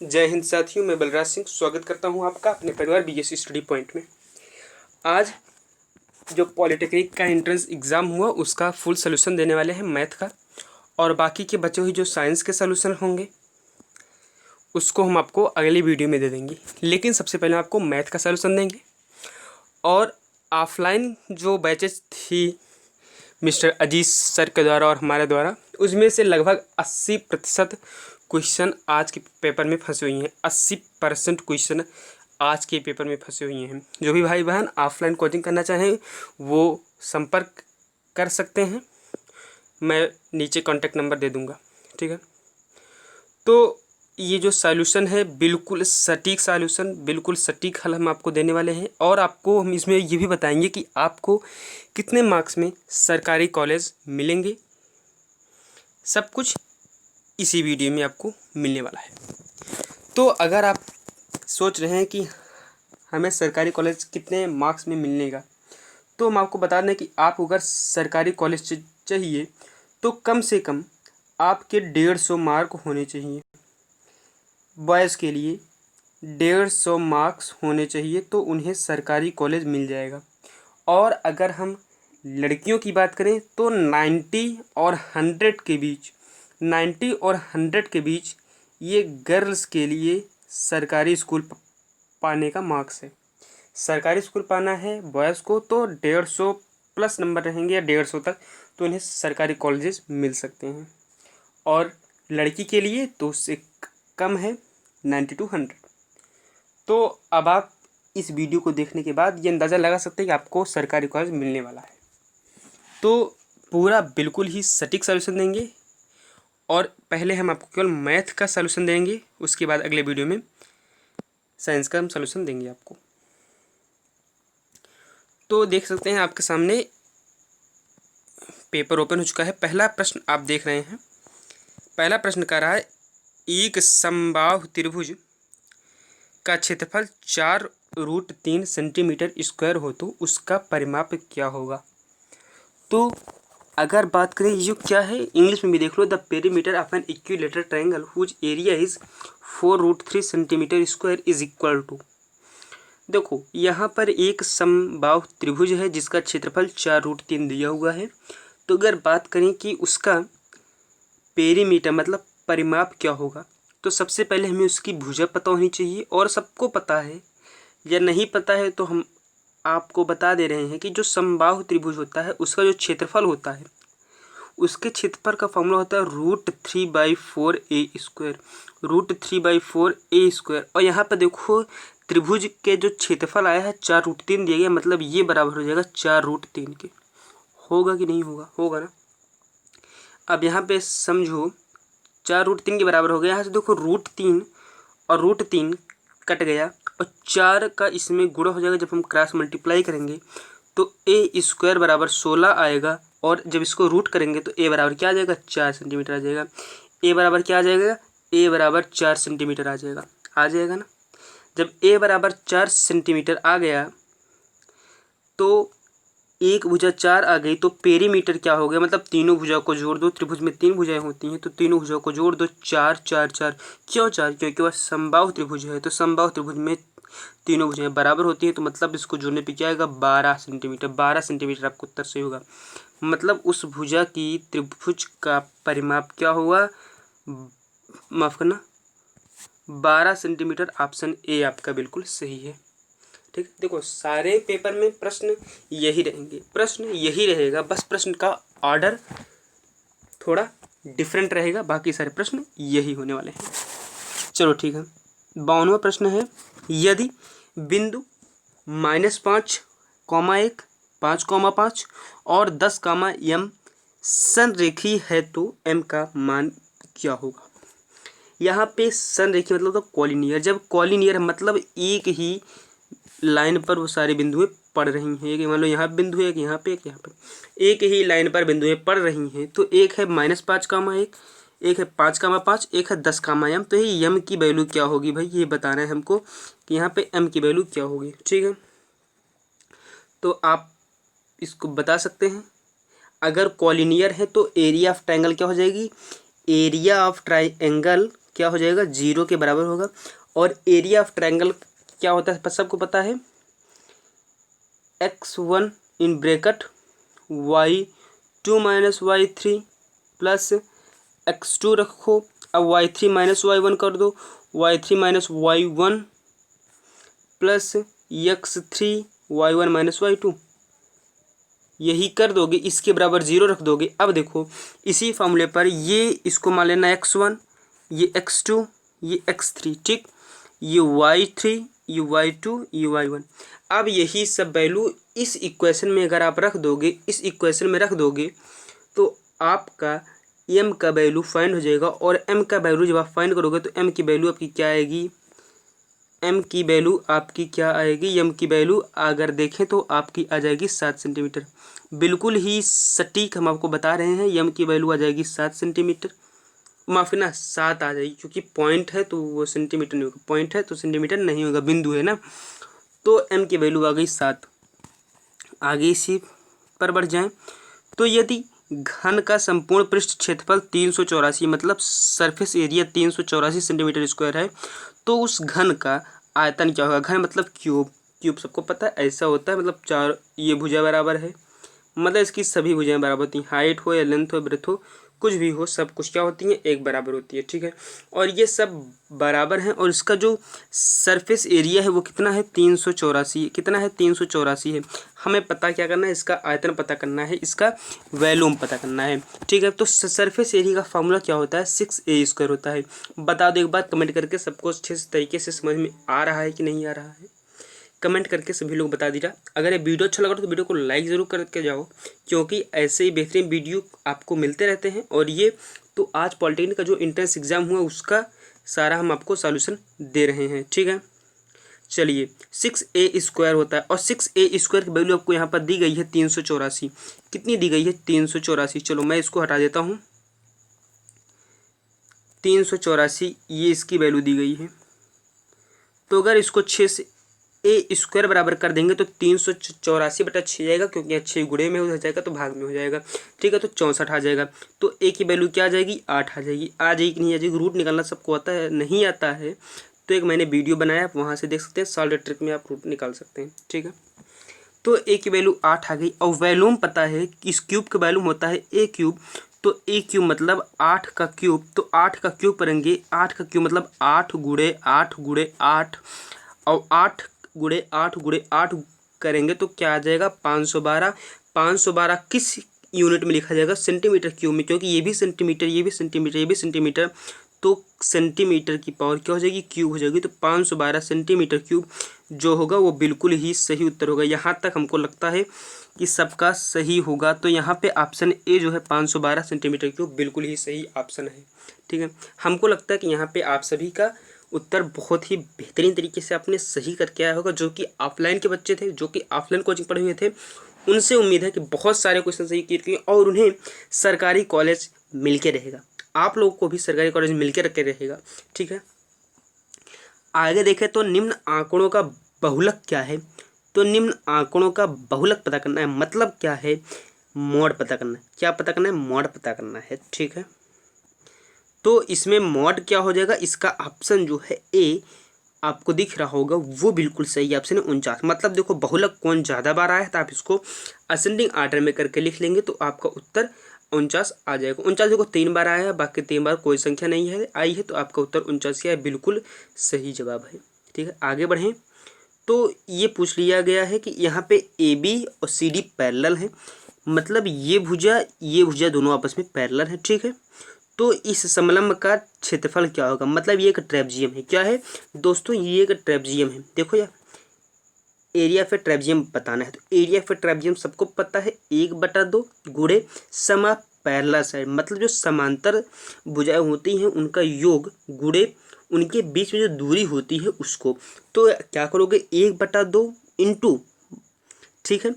जय हिंद साथियों, मैं बलराज सिंह स्वागत करता हूं आपका अपने परिवार बीएससी स्टडी पॉइंट में। आज जो पॉलिटेक्निक का एंट्रेंस एग्ज़ाम हुआ उसका फुल सोल्यूशन देने वाले हैं मैथ का, और बाकी के बचे हुए जो साइंस के सोल्यूशन होंगे उसको हम आपको अगली वीडियो में दे देंगे। लेकिन सबसे पहले आपको मैथ का सोल्यूशन देंगे। और ऑफलाइन जो बैचेस थी मिस्टर अजीज सर के द्वारा और हमारे द्वारा, उसमें से लगभग 80% क्वेश्चन आज के पेपर में फंसे हुई हैं। 80% क्वेश्चन आज के पेपर में फंसे हुए हैं। जो भी भाई बहन ऑफलाइन कोचिंग करना चाहें वो संपर्क कर सकते हैं, मैं नीचे कॉन्टैक्ट नंबर दे दूंगा, ठीक है। तो ये जो सॉल्यूशन है बिल्कुल सटीक सॉल्यूशन, बिल्कुल सटीक हल हम आपको देने वाले हैं। और आपको हम इसमें ये भी बताएंगे कि आपको कितने मार्क्स में सरकारी कॉलेज मिलेंगे। सब कुछ इसी वीडियो में आपको मिलने वाला है। तो अगर आप सोच रहे हैं कि हमें सरकारी कॉलेज कितने मार्क्स में मिलने का, तो हम आपको बता दें कि आपको अगर सरकारी कॉलेज चाहिए तो कम से कम आपके 150 मार्क होने चाहिए। बॉयज़ के लिए 150 मार्क्स होने चाहिए तो उन्हें सरकारी कॉलेज मिल जाएगा। और अगर हम लड़कियों की बात करें तो 90 और 100 के बीच, 90 और 100 के बीच ये गर्ल्स के लिए सरकारी स्कूल पाने का मार्क्स है। सरकारी स्कूल पाना है बॉयज़ को तो 150 प्लस नंबर रहेंगे या 150 तक, तो उन्हें सरकारी कॉलेजेस मिल सकते हैं। और लड़की के लिए तो उससे कम है, 90 to 100। तो अब आप इस वीडियो को देखने के बाद ये अंदाज़ा लगा सकते हैं कि आपको सरकारी कॉलेज मिलने वाला है। तो पूरा बिल्कुल ही सटीक सॉल्यूशन देंगे। और पहले हम आपको केवल मैथ का सॉल्यूशन देंगे, उसके बाद अगले वीडियो में साइंस का हम सॉल्यूशन देंगे आपको। तो देख सकते हैं आपके सामने पेपर ओपन हो चुका है। पहला प्रश्न आप देख रहे हैं। पहला प्रश्न कह रहा है एक समबाहु त्रिभुज का क्षेत्रफल 4√3 सेंटीमीटर स्क्वायर हो तो उसका परिमाप क्या होगा। तो अगर बात करें ये क्या है, इंग्लिश में भी देख लो, the perimeter of an equilateral triangle whose area is 4√3 centimetre square is equal to. देखो यहाँ पर एक समबाहु त्रिभुज है जिसका क्षेत्रफल 4√3 दिया हुआ है। तो अगर बात करें कि उसका पेरीमीटर मतलब परिमाप क्या होगा, तो सबसे पहले हमें उसकी भुजा पता होनी चाहिए। और सबको पता है या नहीं पता है तो हम आपको बता दे रहे हैं कि जो समबाहु त्रिभुज होता है उसका जो क्षेत्रफल होता है उसके क्षेत्रफल का फॉर्मूला होता है √3/4a², √3/4a²। और यहाँ पर देखो त्रिभुज के जो क्षेत्रफल आया है 4√3 दिया गया, मतलब ये बराबर हो जाएगा 4√3 के। होगा कि नहीं होगा, होगा ना। अब यहाँ पे समझो 4√3 के बराबर हो गया। यहाँ से देखो √3 और √3 कट गया और 4 का इसमें गुणा हो जाएगा। जब हम क्रॉस मल्टीप्लाई करेंगे तो a² बराबर 16 आएगा। और जब इसको रूट करेंगे तो a बराबर क्या आ जाएगा, 4 सेंटीमीटर आ जाएगा। a बराबर क्या आ जाएगा, a बराबर 4 सेंटीमीटर आ जाएगा, आ जाएगा ना। जब a बराबर 4 सेंटीमीटर आ गया तो एक भुजा 4 आ गई, तो पेरीमीटर क्या हो गया, मतलब तीनों भुजा को जोड़ दो। त्रिभुज में 3 भुजाएं होती हैं तो तीनों भुजाओं को जोड़ दो। 4 4 4 क्यों 4, क्योंकि वह समबाहु त्रिभुज है। तो समबाहु त्रिभुज में तीनों भुजाएं बराबर होती हैं, तो मतलब इसको जोड़ने पे क्या आएगा, 12 सेंटीमीटर। 12 सेंटीमीटर आपको उत्तर सही होगा। मतलब उस भुजा की त्रिभुज का परिमाप क्या होगा, माफ करना, 12 सेंटीमीटर। ऑप्शन ए आपका बिल्कुल सही है। ठीक है, देखो सारे पेपर में प्रश्न यही रहेंगे, प्रश्न यही रहेगा, बस प्रश्न का ऑर्डर थोड़ा डिफरेंट रहेगा, बाकी सारे प्रश्न यही होने वाले हैं। चलो ठीक है। 52वां प्रश्न है, यदि बिंदु -5, 1, 5, और 10, m संरेखी है तो m का मान क्या होगा। यहाँ पे संरेखी मतलब तो कॉलिनियर। जब कॉलिनियर मतलब एक ही लाइन पर वो सारी बिंदुएं पड़ रही हैं, एक मान लो यहाँ बिंदु है, एक यहाँ पे, एक यहाँ पे, एक ही लाइन पर बिंदुएं पड़ रही हैं, तो एक है -5, एक है 5, एक है 10, m। तो ये m की वैल्यू क्या होगी भाई, ये बताना है हमको कि यहाँ पे m की वैल्यू क्या होगी। ठीक है, तो आप इसको बता सकते हैं। अगर कॉलिनियर है तो एरिया ऑफ ट्रायंगल क्या हो जाएगी, एरिया ऑफ ट्रायंगल क्या हो जाएगा, 0 के बराबर होगा। और एरिया ऑफ ट्रायंगल क्या होता है सबको पता है, x1 in bracket y2 minus y3 plus x2 रखो, अब y3 माइनस y1 कर दो, y3 minus y1 plus x3 y1 minus y2, यही कर दोगे, इसके बराबर 0 रख दोगे। अब देखो इसी फॉर्मूले पर ये इसको मान लेना x1, ये x2, ये x3, ठीक, ये y3, ये y2, ये y1। अब यही सब वैल्यू इस इक्वेशन में अगर आप रख दोगे, इस इक्वेशन में रख दोगे तो आपका m का वैल्यू फाइंड हो जाएगा। और m का वैल्यू जब आप फाइंड करोगे तो m की वैल्यू आपकी क्या आएगी, m की वैल्यू आपकी क्या आएगी, m की वैल्यू अगर देखें तो आपकी आ जाएगी 7 सेंटीमीटर। बिल्कुल ही सटीक हम आपको बता रहे हैं, m की वैल्यू आ जाएगी 7 सेंटीमीटर, माफ़ी ना 7 आ जाएगी, क्योंकि पॉइंट है तो वो सेंटीमीटर नहीं होगा, पॉइंट है तो सेंटीमीटर नहीं होगा, बिंदु है ना। तो m की वैल्यू आ गई 7। आगे इसी पर बढ़ जाएं तो यदि घन का संपूर्ण पृष्ठ क्षेत्रफल 384 मतलब सरफेस एरिया 384 सेंटीमीटर स्क्वायर है, तो उस घन का आयतन क्या होगा। घन मतलब क्यूब, क्यूब सबको पता है ऐसा होता है, मतलब चार ये भुजा बराबर है, मतलब इसकी सभी भुजाएं बराबर होती हैं, हाइट हो या लेंथ हो ब्रेथ हो कुछ भी हो, सब कुछ क्या होती हैं, एक बराबर होती है, ठीक है। और ये सब बराबर हैं। और इसका जो सरफेस एरिया है वो कितना है, 384, कितना है 384 है। हमें पता क्या करना है, इसका आयतन पता करना है, इसका वॉल्यूम पता करना है, ठीक है। तो सरफेस एरिया का फॉर्मूला क्या होता है, 6a² होता है। बता दो एक बार कमेंट करके, सबको अच्छे तरीके से समझ में आ रहा है कि नहीं आ रहा है, कमेंट करके सभी लोग बता दीजिए। अगर ये वीडियो अच्छा लगा तो वीडियो को लाइक ज़रूर करके जाओ, क्योंकि ऐसे ही बेहतरीन वीडियो आपको मिलते रहते हैं। और ये तो आज पॉलिटेक्निक का जो एंट्रेंस एग्ज़ाम हुआ उसका सारा हम आपको सॉल्यूशन दे रहे हैं, ठीक है। चलिए 6a² होता है, और 6a² की वैल्यू आपको यहाँ पर दी गई है 384। कितनी दी गई है, 384। चलो मैं इसको हटा देता हूँ, 384 ये इसकी वैल्यू दी गई है। तो अगर इसको 6 से a² बराबर कर देंगे तो 384/6 जाएगा, क्योंकि यहाँ 6 गुणे में हो जाएगा तो भाग में हो जाएगा, ठीक है। तो 64 आ जाएगा। तो a की वैल्यू क्या आ जाएगी, 8 आ जाएगी। आ जाएगी कि नहीं आ जाएगी, रूट निकालना सबको आता है, नहीं आता है तो एक मैंने वीडियो बनाया, आप वहाँ से देख सकते हैं, सॉल्व ट्रिक में आप रूट निकाल सकते हैं, ठीक है। तो a की वैल्यू 8 आ गई। और वॉल्यूम पता है कि इस क्यूब का वॉल्यूम होता है a³। तो a³ मतलब 8 का क्यूब, तो 8 का क्यूब करेंगे, 8 का क्यूब मतलब 8 गुणे 8 गुणे 8, और 8 गुणे 8 गुणे 8 करेंगे तो क्या आ जाएगा, 512। 512 किस यूनिट में लिखा जाएगा, सेंटीमीटर क्यूब में, क्योंकि ये भी सेंटीमीटर, ये भी सेंटीमीटर, ये भी सेंटीमीटर, तो सेंटीमीटर की पावर क्या हो जाएगी, क्यूब हो जाएगी। तो 512 सेंटीमीटर क्यूब जो होगा वो बिल्कुल ही सही उत्तर होगा। यहाँ तक हमको लगता है कि सबका सही होगा। तो यहाँ पे ऑप्शन ए जो है 512 सेंटीमीटर क्यूब बिल्कुल ही सही ऑप्शन है, ठीक है। हमको लगता है कि यहाँ पे आप सभी का उत्तर बहुत ही बेहतरीन तरीके से आपने सही करके आया होगा। जो कि ऑफलाइन के बच्चे थे, जो कि ऑफलाइन कोचिंग पढ़े हुए थे, उनसे उम्मीद है कि बहुत सारे क्वेश्चन सही किए और उन्हें सरकारी कॉलेज मिल के रहेगा। आप लोगों को भी सरकारी कॉलेज मिल के रखे रहेगा, ठीक है। आगे देखें तो निम्न आंकड़ों का बहुलक क्या है। तो निम्न आंकड़ों का बहुलक पता करना है, मतलब क्या है, मॉड पता करना है। क्या पता करना है, मॉड पता करना है, ठीक है। तो इसमें मॉड क्या हो जाएगा, इसका ऑप्शन जो है ए आपको दिख रहा होगा वो बिल्कुल सही ऑप्शन है, 49। मतलब देखो बहुलक कौन ज़्यादा बार आया है तो आप इसको असेंडिंग आर्डर में करके लिख लेंगे तो आपका उत्तर 49 आ जाएगा। 49 देखो 3 बार आया है, बाकी 3 बार कोई संख्या नहीं है आई है, तो आपका उत्तर 49 है, बिल्कुल सही जवाब है, ठीक है। आगे बढ़ें तो ये पूछ लिया गया है कि यहाँ पे AB और CD पैरेलल है, मतलब ये भुजा दोनों आपस में पैरेलल है, ठीक है। तो इस समलंब का क्षेत्रफल क्या होगा, मतलब ये एक ट्रेपजियम है। क्या है दोस्तों, ये एक ट्रेपजियम है। देखो यार, एरिया ऑफ ट्रेपजियम बताना है तो एरिया ऑफ ट्रेपजियम सबको पता है 1/2 गुणे समा पैरेलल साइड, मतलब जो समांतर भुजाएं होती हैं उनका योग गुणे उनके बीच में जो दूरी होती है उसको। तो क्या करोगे, 1/2 इंटू, ठीक है,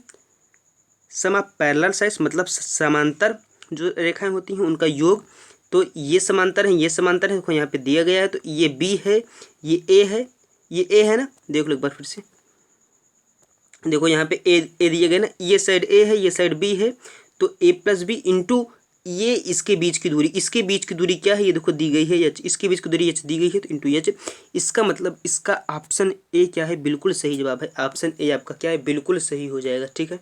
समा पैरेलल साइड्स मतलब समांतर जो रेखाएं होती हैं उनका योग। तो ये समांतर है, ये समांतर है, देखो यहाँ पे दिया गया है। तो ये B है, ये A है, ये A है ना, देख लो एक बार फिर से, देखो यहाँ पे A दिया गया ना, ये साइड A है, ये साइड B है। तो A + B इंटू ये इसके बीच की दूरी, इसके बीच की दूरी क्या है, ये देखो दी गई है h, इसके बीच की दूरी h दी गई है, तो इंटू एच। इसका मतलब इसका ऑप्शन ए क्या है, बिल्कुल सही जवाब है। ऑप्शन ए आपका क्या है, बिल्कुल सही हो जाएगा। ठीक है,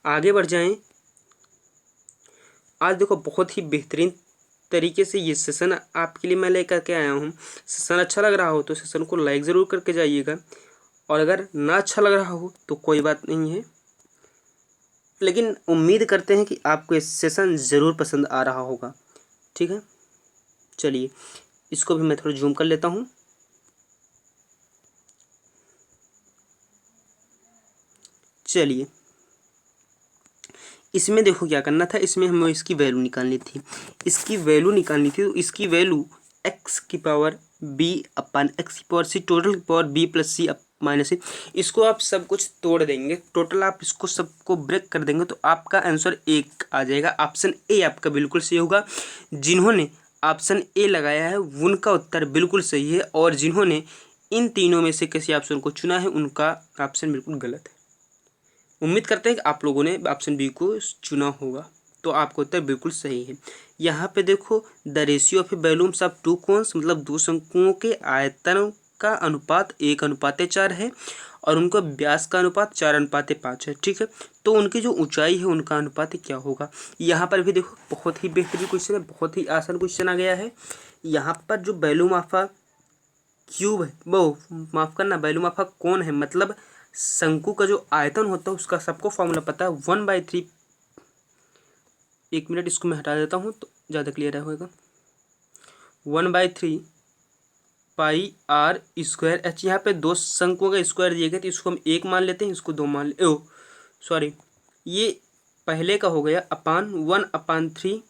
आगे बढ़ जाएं। आज देखो बहुत ही बेहतरीन तरीके से ये सेशन आपके लिए मैं लेकर के आया हूँ। सेशन अच्छा लग रहा हो तो सेशन को लाइक ज़रूर करके जाइएगा, और अगर ना अच्छा लग रहा हो तो कोई बात नहीं है, लेकिन उम्मीद करते हैं कि आपको ये सेशन ज़रूर पसंद आ रहा होगा। ठीक है, चलिए इसको भी मैं थोड़ा जूम कर लेता हूँ। चलिए इसमें देखो क्या करना था, इसमें हमें इसकी वैल्यू निकालनी थी। इसकी वैल्यू निकालनी थी तो इसकी वैल्यू एक्स की पावर बी अपन एक्स की पावर सी, टोटल की पावर बी प्लस सी माइनस सी। इसको आप सब कुछ तोड़ देंगे, टोटल आप इसको सबको ब्रेक कर देंगे तो आपका आंसर एक आ जाएगा। ऑप्शन ए आपका बिल्कुल सही होगा। जिन्होंने ऑप्शन ए लगाया है उनका उत्तर बिल्कुल सही है, और जिन्होंने इन तीनों में से किसी ऑप्शन को चुना है उनका ऑप्शन बिल्कुल गलत है। उम्मीद करते हैं कि आप लोगों ने ऑप्शन बी को चुना होगा, तो आपका उत्तर बिल्कुल सही है। यहाँ पे देखो the ratio of volumes of to cons, मतलब दो शंकुओं के आयतन का अनुपात 1:4 है, और उनका व्यास का अनुपात 4:5 है। ठीक है, तो उनकी जो ऊंचाई है उनका अनुपात क्या होगा। यहाँ पर भी देखो बहुत ही बेहतरीन क्वेश्चन है, बहुत ही आसान क्वेश्चन आ गया है। यहाँ पर जो वॉल्यूम ऑफ क्यूब है, वो माफ़ करना वॉल्यूम ऑफ कोन है, मतलब शंकु का जो आयतन होता है उसका सबको फॉर्मूला पता है, 1/3। एक मिनट इसको मैं हटा देता हूँ तो ज़्यादा क्लियर होगा। 1/3 पाई आर स्क्वायर एच। यहाँ पे दो शंकुओं का स्क्वायर दिए गए तो इसको हम एक मान लेते हैं, इसको दो मान ले, ओ सॉरी, ये पहले का हो गया अपान 1/3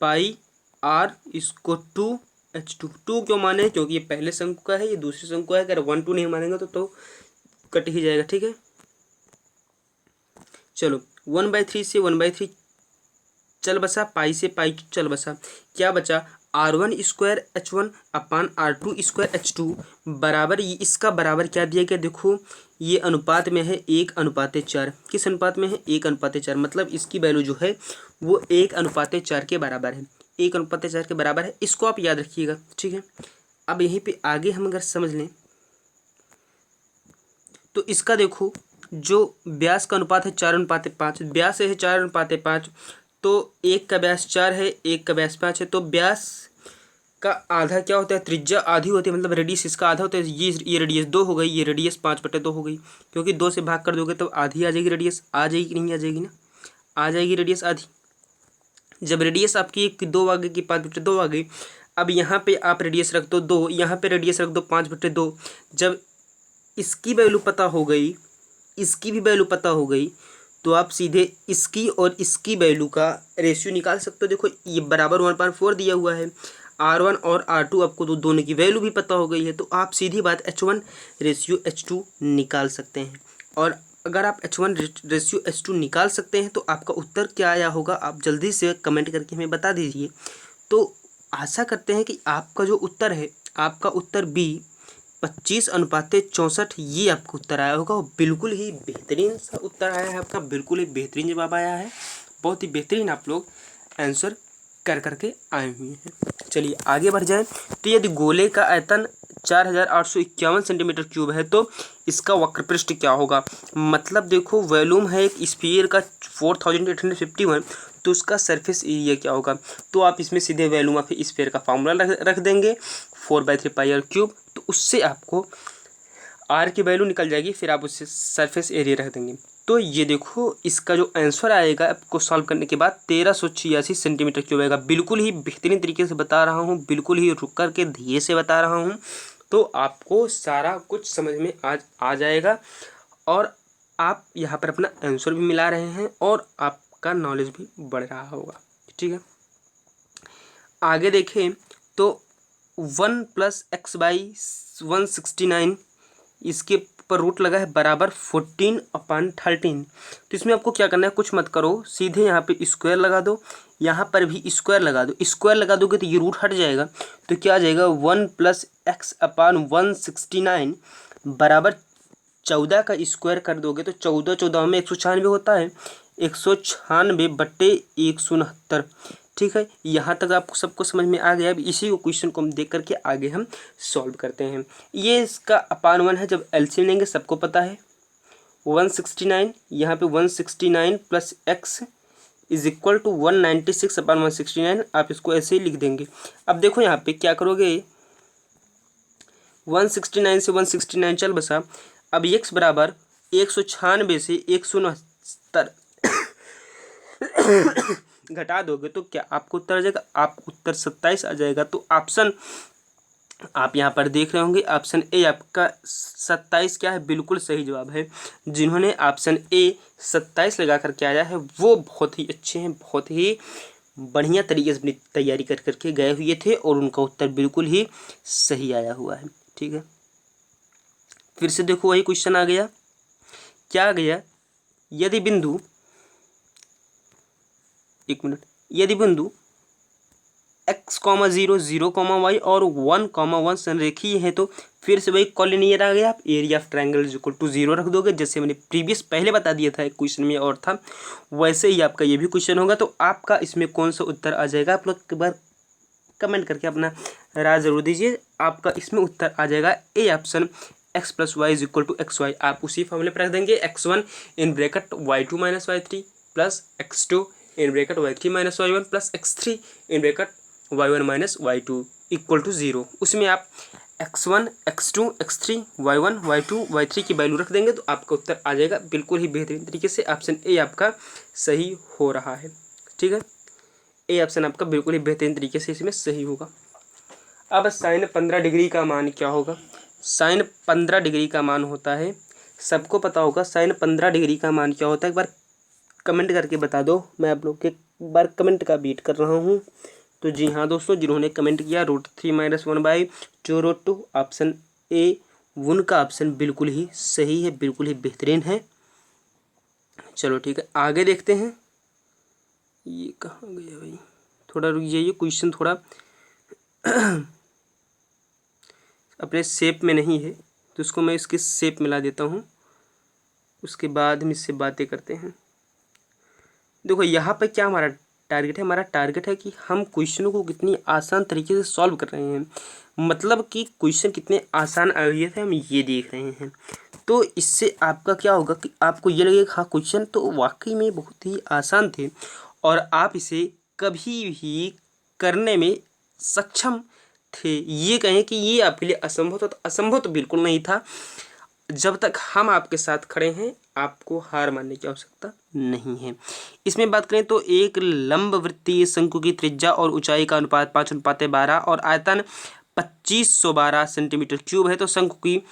पाई आर इसको 2h2। 2 क्यों माने, क्योंकि ये पहले शंकु का है, ये दूसरे शंकु है। अगर 1 2 नहीं मानेंगे तो कट ही जाएगा। ठीक है, चलो 1/3 से 1/3 चल बसा, पाई से पाई चल बसा, क्या बचा R1² H1 अपान R2² H2 बराबर, ये इसका बराबर क्या दिया गया, देखो ये अनुपात में है 1:4। किस अनुपात में है, 1:4, मतलब इसकी वैल्यू जो है वो 1:4 के बराबर है, 1:4 के बराबर है। इसको आप याद रखिएगा। ठीक है, अब यहीं पे आगे हम अगर समझ लें तो इसका देखो जो व्यास का अनुपात है 4:5, व्यास है 4:5, तो एक का व्यास 4 है, एक का व्यास 5 है, तो व्यास का आधा क्या होता है, त्रिज्या आधी होती है, मतलब रेडियस इसका आधा होता है। ये रेडियस 2 हो गई, ये रेडियस 5/2 हो गई, क्योंकि 2 से भाग कर दोगे तो आधी आ जाएगी रेडियस। आ जाएगी कि नहीं आ जाएगी ना, आ जाएगी रेडियस आधी। जब रेडियस आपकी 2 आ गई कि 5/2 आ गई, अब यहाँ पे आप रेडियस रख दो 2, यहाँ पे रेडियस रख दो 5/2। जब इसकी वैल्यू पता हो गई, इसकी भी वैल्यू पता हो गई, तो आप सीधे इसकी और इसकी वैल्यू का रेशियो निकाल सकते हो। देखो ये बराबर 1/4 दिया हुआ है, R1 और R2 आपको तो दोनों की वैल्यू भी पता हो गई है, तो आप सीधी बात H1 रेशियो H2 निकाल सकते हैं। और अगर आप H1 रेशियो H2 निकाल सकते हैं तो आपका उत्तर क्या आया होगा, आप जल्दी से कमेंट करके हमें बता दीजिए। तो आशा करते हैं कि आपका जो उत्तर है, आपका उत्तर बी 25:64 ये आपका उत्तर आया होगा। और बिल्कुल ही बेहतरीन सा उत्तर आया है आपका, बिल्कुल ही बेहतरीन जवाब आया है। बहुत ही बेहतरीन आप लोग आंसर कर करके आए हुए हैं। चलिए आगे बढ़ जाएं। तो यदि गोले का आयतन 4851 सेंटीमीटर क्यूब है तो इसका वक्रपृष्ठ क्या होगा। मतलब देखो वॉल्यूम है एक स्फीयर का 4851, तो उसका सरफेस एरिया क्या होगा। तो आप इसमें सीधे वॉल्यूम ऑफ स्फीयर का फॉर्मूला रख देंगे 4/3 पाई आर क्यूब, तो उससे आपको आर की वैल्यू निकल जाएगी, फिर आप उससे सरफेस एरिया रख देंगे। तो ये देखो इसका जो आंसर आएगा आपको सॉल्व करने के बाद 1386 सेंटीमीटर क्यूब आएगा। बिल्कुल ही बेहतरीन तरीके से बता रहा हूँ, बिल्कुल ही रुक कर के धीरे से बता रहा हूँ, तो आपको सारा कुछ समझ में आज आ जाएगा, और आप यहाँ पर अपना आंसर भी मिला रहे हैं और आपका नॉलेज भी बढ़ रहा होगा। ठीक है, आगे देखें तो 1 + x/169 इसके पर रूट लगा है बराबर 14/13। तो इसमें आपको क्या करना है, कुछ मत करो, सीधे यहाँ पे स्क्वायर लगा दो, यहाँ पर भी स्क्वायर लगा दो। स्क्वायर लगा दोगे तो ये रूट हट जाएगा, तो क्या आ जाएगा 1 + x/169 बराबर 14 का स्क्वायर कर दोगे तो 14 14 में 196 होता है, 196/169। ठीक है, यहाँ तक आपको सबको समझ में आ गया। अब इसी को क्वेश्चन को हम देख करके आगे हम सॉल्व करते हैं। ये इसका अपान 1 है, जब एलसीएम लेंगे सबको पता है 169, यहाँ पे 169 plus X is equal to 196/169। आप इसको ऐसे ही लिख देंगे। अब देखो यहाँ पे क्या करोगे, 169 से 169 चल बसा। अब x बराबर 196 से 169 घटा दोगे तो क्या आपको उत्तर आ जाएगा, आपको उत्तर 27 आ जाएगा। तो ऑप्शन आप यहाँ पर देख रहे होंगे, ऑप्शन ए आपका 27 क्या है, बिल्कुल सही जवाब है। जिन्होंने ऑप्शन ए 27 लगा कर के आया है वो बहुत ही अच्छे हैं, बहुत ही बढ़िया तरीके से अपनी तैयारी कर करके गए हुए थे और उनका उत्तर बिल्कुल ही सही आया हुआ है। ठीक है, फिर से देखो वही क्वेश्चन आ गया। क्या आ गया, यदि बिंदु, एक मिनट, यदि बिंदु x, 0, 0, y और 1, 1 संरेखीय है तो फिर से वही कॉलिनियर आ गया। आप area of triangle is equal to 0 रख दोगे, जैसे मैंने प्रीवियस पहले बता दिया था एक क्वेश्चन में और था, वैसे ही आपका ये भी क्वेश्चन होगा। तो आपका इसमें कौन सा उत्तर आ जाएगा, आप लोग एक बार कमेंट करके अपना राय जरूर दीजिए। आपका इसमें उत्तर आ जाएगा A option, x + y is equal to XY। आप उसी फॉर्मूले पर रख देंगे, x1 in bracket y2 - y3 plus x2 in bracket y3 - y1 plus x3 in bracket y1 - y2 equal to 0। उसमें आप x1, x2, x3, y1, y2, y3 की value रख देंगे तो आपका उत्तर आ जाएगा बिल्कुल ही बेहतरीन तरीके से। ऑप्शन ए आपका सही हो रहा है। ठीक है, ए ऑप्शन आपका बिल्कुल ही बेहतरीन तरीके से इसमें सही होगा। अब साइन 15 डिग्री का मान क्या होगा। साइन 15 डिग्री का मान होता है, सबको पता होगा साइन 15 डिग्री का मान क्या होता है। एक बार कमेंट करके बता दो, मैं आप लोग के एक बार कमेंट का वेट कर रहा हूँ। तो जी हाँ दोस्तों, जिन्होंने कमेंट किया √3 - 1/2 √2, ऑप्शन ए उनका ऑप्शन बिल्कुल ही सही है, बिल्कुल ही बेहतरीन है। चलो ठीक है, आगे देखते हैं। ये कहाँ गया भाई, थोड़ा रुक जाइए, क्वेश्चन थोड़ा अपने शेप में नहीं है तो इसको मैं इसके शेप में ला देता हूँ, उसके बाद हम इससे बातें करते हैं। देखो यहाँ पे क्या हमारा टारगेट है, हमारा टारगेट है कि हम क्वेश्चनों को कितनी आसान तरीके से सॉल्व कर रहे हैं, मतलब कि क्वेश्चन कितने आसान आए हुए थे हम ये देख रहे हैं। तो इससे आपका क्या होगा कि आपको ये लगेगा हाँ क्वेश्चन तो वाकई में बहुत ही आसान थे और आप इसे कभी भी करने में सक्षम थे। ये कहें कि ये आपके लिए असंभव था, तो असंभव तो बिल्कुल नहीं था। जब तक हम आपके साथ खड़े हैं आपको हार मानने की आवश्यकता नहीं है। इसमें बात करें तो एक लंबवृत्तीय शंकु की त्रिज्या और ऊंचाई का अनुपात 5:12 और आयतन 2512 सेंटीमीटर क्यूब है, तो शंकु की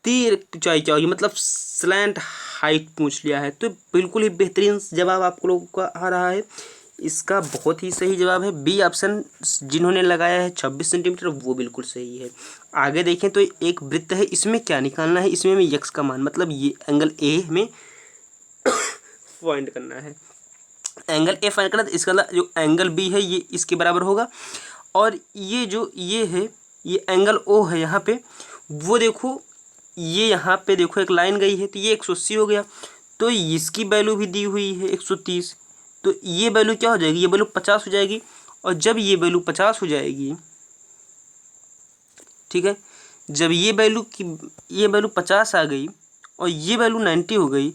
तीर ऊंचाई क्या होगी, मतलब स्लैंट हाइट पूछ लिया है। तो बिल्कुल ही बेहतरीन जवाब आप लोगों का आ रहा है। इसका बहुत ही सही जवाब है बी ऑप्शन। जिन्होंने लगाया है 26 सेंटीमीटर वो बिल्कुल सही है। आगे देखें तो एक वृत्त है, इसमें क्या निकालना है, इसमें हमें x का मान, मतलब ये एंगल ए में फाइंड करना है। एंगल ए फाइंड करना, तो इसका जो एंगल बी है ये इसके बराबर होगा और ये जो ये है ये एंगल ओ है यहाँ पे, वो देखो ये यहाँ पे देखो एक लाइन गई है तो ये 180 हो गया, तो इसकी वैल्यू भी दी हुई है 130, तो ये वैल्यू क्या हो जाएगी, ये वैल्यू 50 हो जाएगी। और जब ये वैल्यू 50 हो जाएगी, ठीक है, जब ये वैल्यू 50 आ गई और ये वैल्यू 90 हो गई,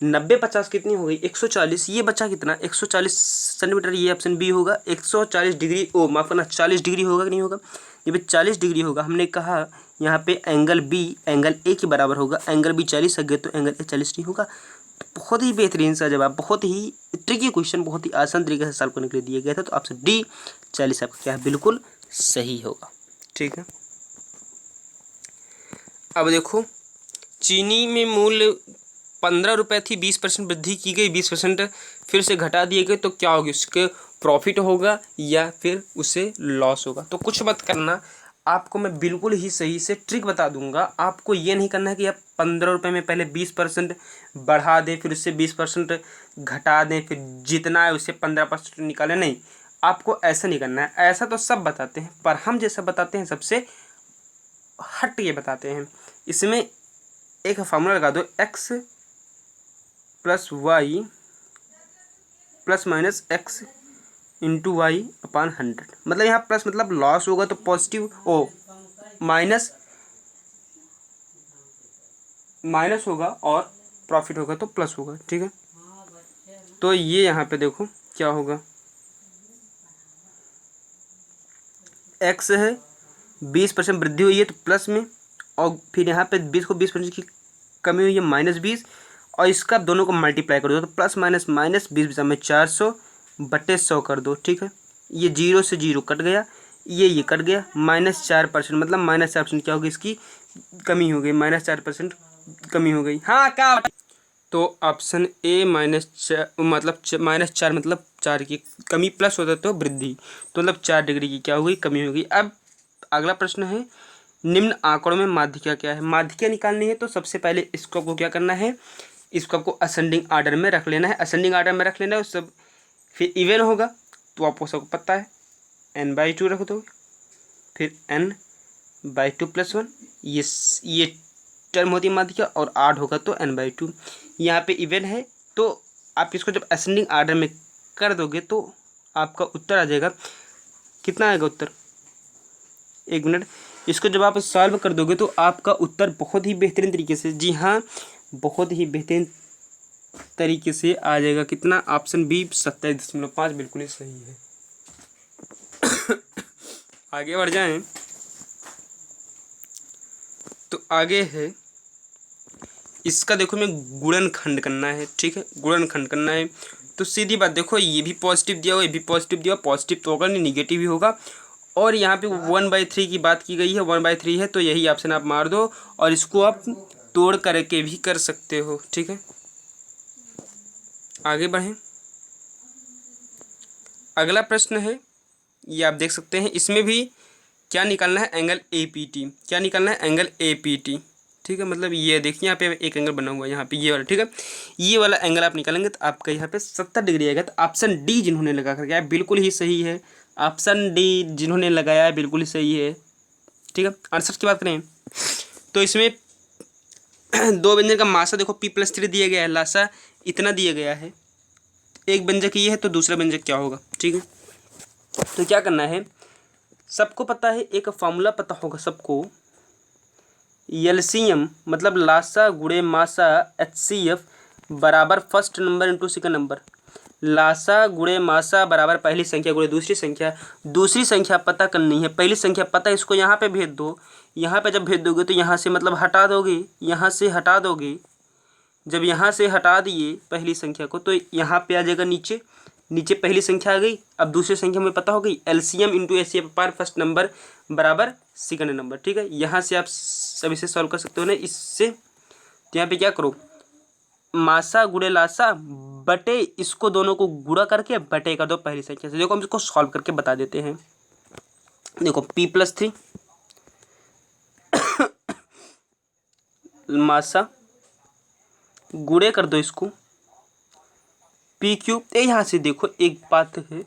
90 50 कितनी हो गई 140, ये बचा कितना 140 सेंटीमीटर, ये ऑप्शन बी होगा। 140 डिग्री, ओ माफ करना 40 डिग्री होगा कि नहीं होगा, ये भी 40 डिग्री होगा। हमने कहा यहाँ पे एंगल बी एंगल ए के बराबर होगा, एंगल बी 40 आ गया तो एंगल ए 40 नहीं होगा। बहुत ही बेहतरीन सा जवाब, बहुत ही ट्रिकी क्वेश्चन, बहुत ही आसान तरीके से सॉल्व करने के लिए दिया गया था। तो ऑप्शन डी 40 आपका क्या है, बिल्कुल सही होगा। ठीक है, अब देखो चीनी में मूल्य 15 रुपये थी, 20% वृद्धि की गई, 20% फिर से घटा दिए गए, तो क्या होगी, उसके प्रॉफिट होगा या फिर उसे लॉस होगा। तो कुछ मत करना, आपको मैं बिल्कुल ही सही से ट्रिक बता दूंगा। आपको ये नहीं करना है कि आप 15 रुपये में पहले 20% बढ़ा दें, फिर उससे 20% घटा दें, फिर जितना है उससे 15% निकालें, नहीं, आपको ऐसा नहीं करना है। ऐसा तो सब बताते हैं पर हम जैसा बताते हैं सबसे हट के बताते हैं। इसमें एक फार्मूला लगा दो, x + y plus minus x into y upon 100। मतलब यहाँ प्लस मतलब लॉस होगा तो पॉजिटिव, ओ माइनस माइनस होगा और प्रॉफिट होगा तो प्लस होगा। ठीक है, तो ये यहाँ पे देखो क्या होगा, एक्स है 20% वृद्धि हुई है तो प्लस में, और फिर यहाँ पे 20 को 20% की कमी हुई है -20, और इसका दोनों को मल्टीप्लाई कर दो तो प्लस माइनस माइनस 20 में 400/100 कर दो। ठीक है, ये 0 से 0 कट गया, ये कट गया, -4% मतलब -4% क्या होगी, इसकी कमी हो गई, -4% कमी हो गई। हाँ क्या, तो ऑप्शन ए -4 मतलब -4 मतलब 4 की कमी प्लस होता तो वृद्धि, तो मतलब 4 डिग्री की क्या होगी, कमी होगी। अब अगला प्रश्न है, निम्न आंकड़ों में माध्यिका क्या है। माध्यिका निकालनी है तो सबसे पहले इसको आपको क्या करना है, इसको आपको असेंडिंग आर्डर में रख लेना है, असेंडिंग आर्डर में रख लेना है, सब फिर इवन होगा तो आपको सबको पता है n/2 रख दो, फिर n/2 + 1, ये टर्म होती है माध्यिका, और 8 होगा तो n/2। यहाँ पे इवन है तो आप इसको जब असेंडिंग आर्डर में कर दोगे तो आपका उत्तर आ जाएगा, कितना आएगा उत्तर, 1 मिनट, इसको जब आप सॉल्व कर दोगे तो आपका उत्तर बहुत ही बेहतरीन तरीके से, जी हाँ बहुत ही बेहतरीन तरीके से आ जाएगा, कितना, ऑप्शन बी 27.5 बिल्कुल ही सही है। आगे बढ़ जाएं तो आगे है, इसका देखो मैं गुणनखंड करना है। ठीक है, गुणनखंड करना है तो सीधी बात देखो, ये भी पॉजिटिव दिया हुआ, ये भी पॉजिटिव दिया हुआ, पॉजिटिव तो होगा नहीं, निगेटिव ही होगा, और यहाँ पे 1/3 की बात की गई है, 1/3 है तो यही ऑप्शन आप मार दो, और इसको आप तोड़ करके भी कर सकते हो। ठीक है, आगे बढ़ें, अगला प्रश्न है, ये आप देख सकते हैं, इसमें भी क्या निकालना है, एंगल APT, क्या निकालना है, एंगल APT। ठीक है, मतलब ये देखिए यहाँ पे एक एंगल बना हुआ है यहाँ पे, ये वाला। ठीक है, ये वाला एंगल आप निकालेंगे तो आपका यहाँ पे 70 डिग्री आएगा। तो ऑप्शन डी जिन्होंने लगा कर गया बिल्कुल ही सही है, ऑप्शन डी जिन्होंने लगाया है बिल्कुल ही सही है। ठीक है, आंसर की बात करें तो इसमें दो व्यंजन का मासा देखो P+3 दिया गया है, लासा इतना दिया गया है, एक व्यंजक ये है तो दूसरा व्यंजक क्या होगा। ठीक है, तो क्या करना है, सबको पता है, एक फॉर्मूला पता होगा सबको, एलसीएम मतलब लासा गुणे मासा HCF बराबर first number into second number, लासा गुणे मासा बराबर पहली संख्या गुणे दूसरी संख्या, दूसरी संख्या पता करनी है, पहली संख्या पता, इसको यहाँ पे भेज दो, यहाँ पे जब भेज दोगे तो यहाँ से मतलब हटा दोगे, यहाँ से हटा दोगे, जब यहाँ से हटा दिए पहली संख्या को तो यहाँ पे आ जाएगा नीचे, नीचे पहली संख्या आ गई। अब दूसरी संख्या हमें पता हो गई, LCM इंटू HCF पर फर्स्ट नंबर बराबर सेकंड नंबर। ठीक है, यहाँ से आप सब इसे सॉल्व कर सकते हो ना इससे, तो यहाँ पे क्या करो, मासा गुणे लासा बटे, इसको दोनों को गुणा करके बटे कर दो पहली संख्या से। देखो हम इसको सॉल्व करके बता देते हैं, देखो P+3 मासा गुणे कर दो इसको P3। यहाँ से देखो एक बात है,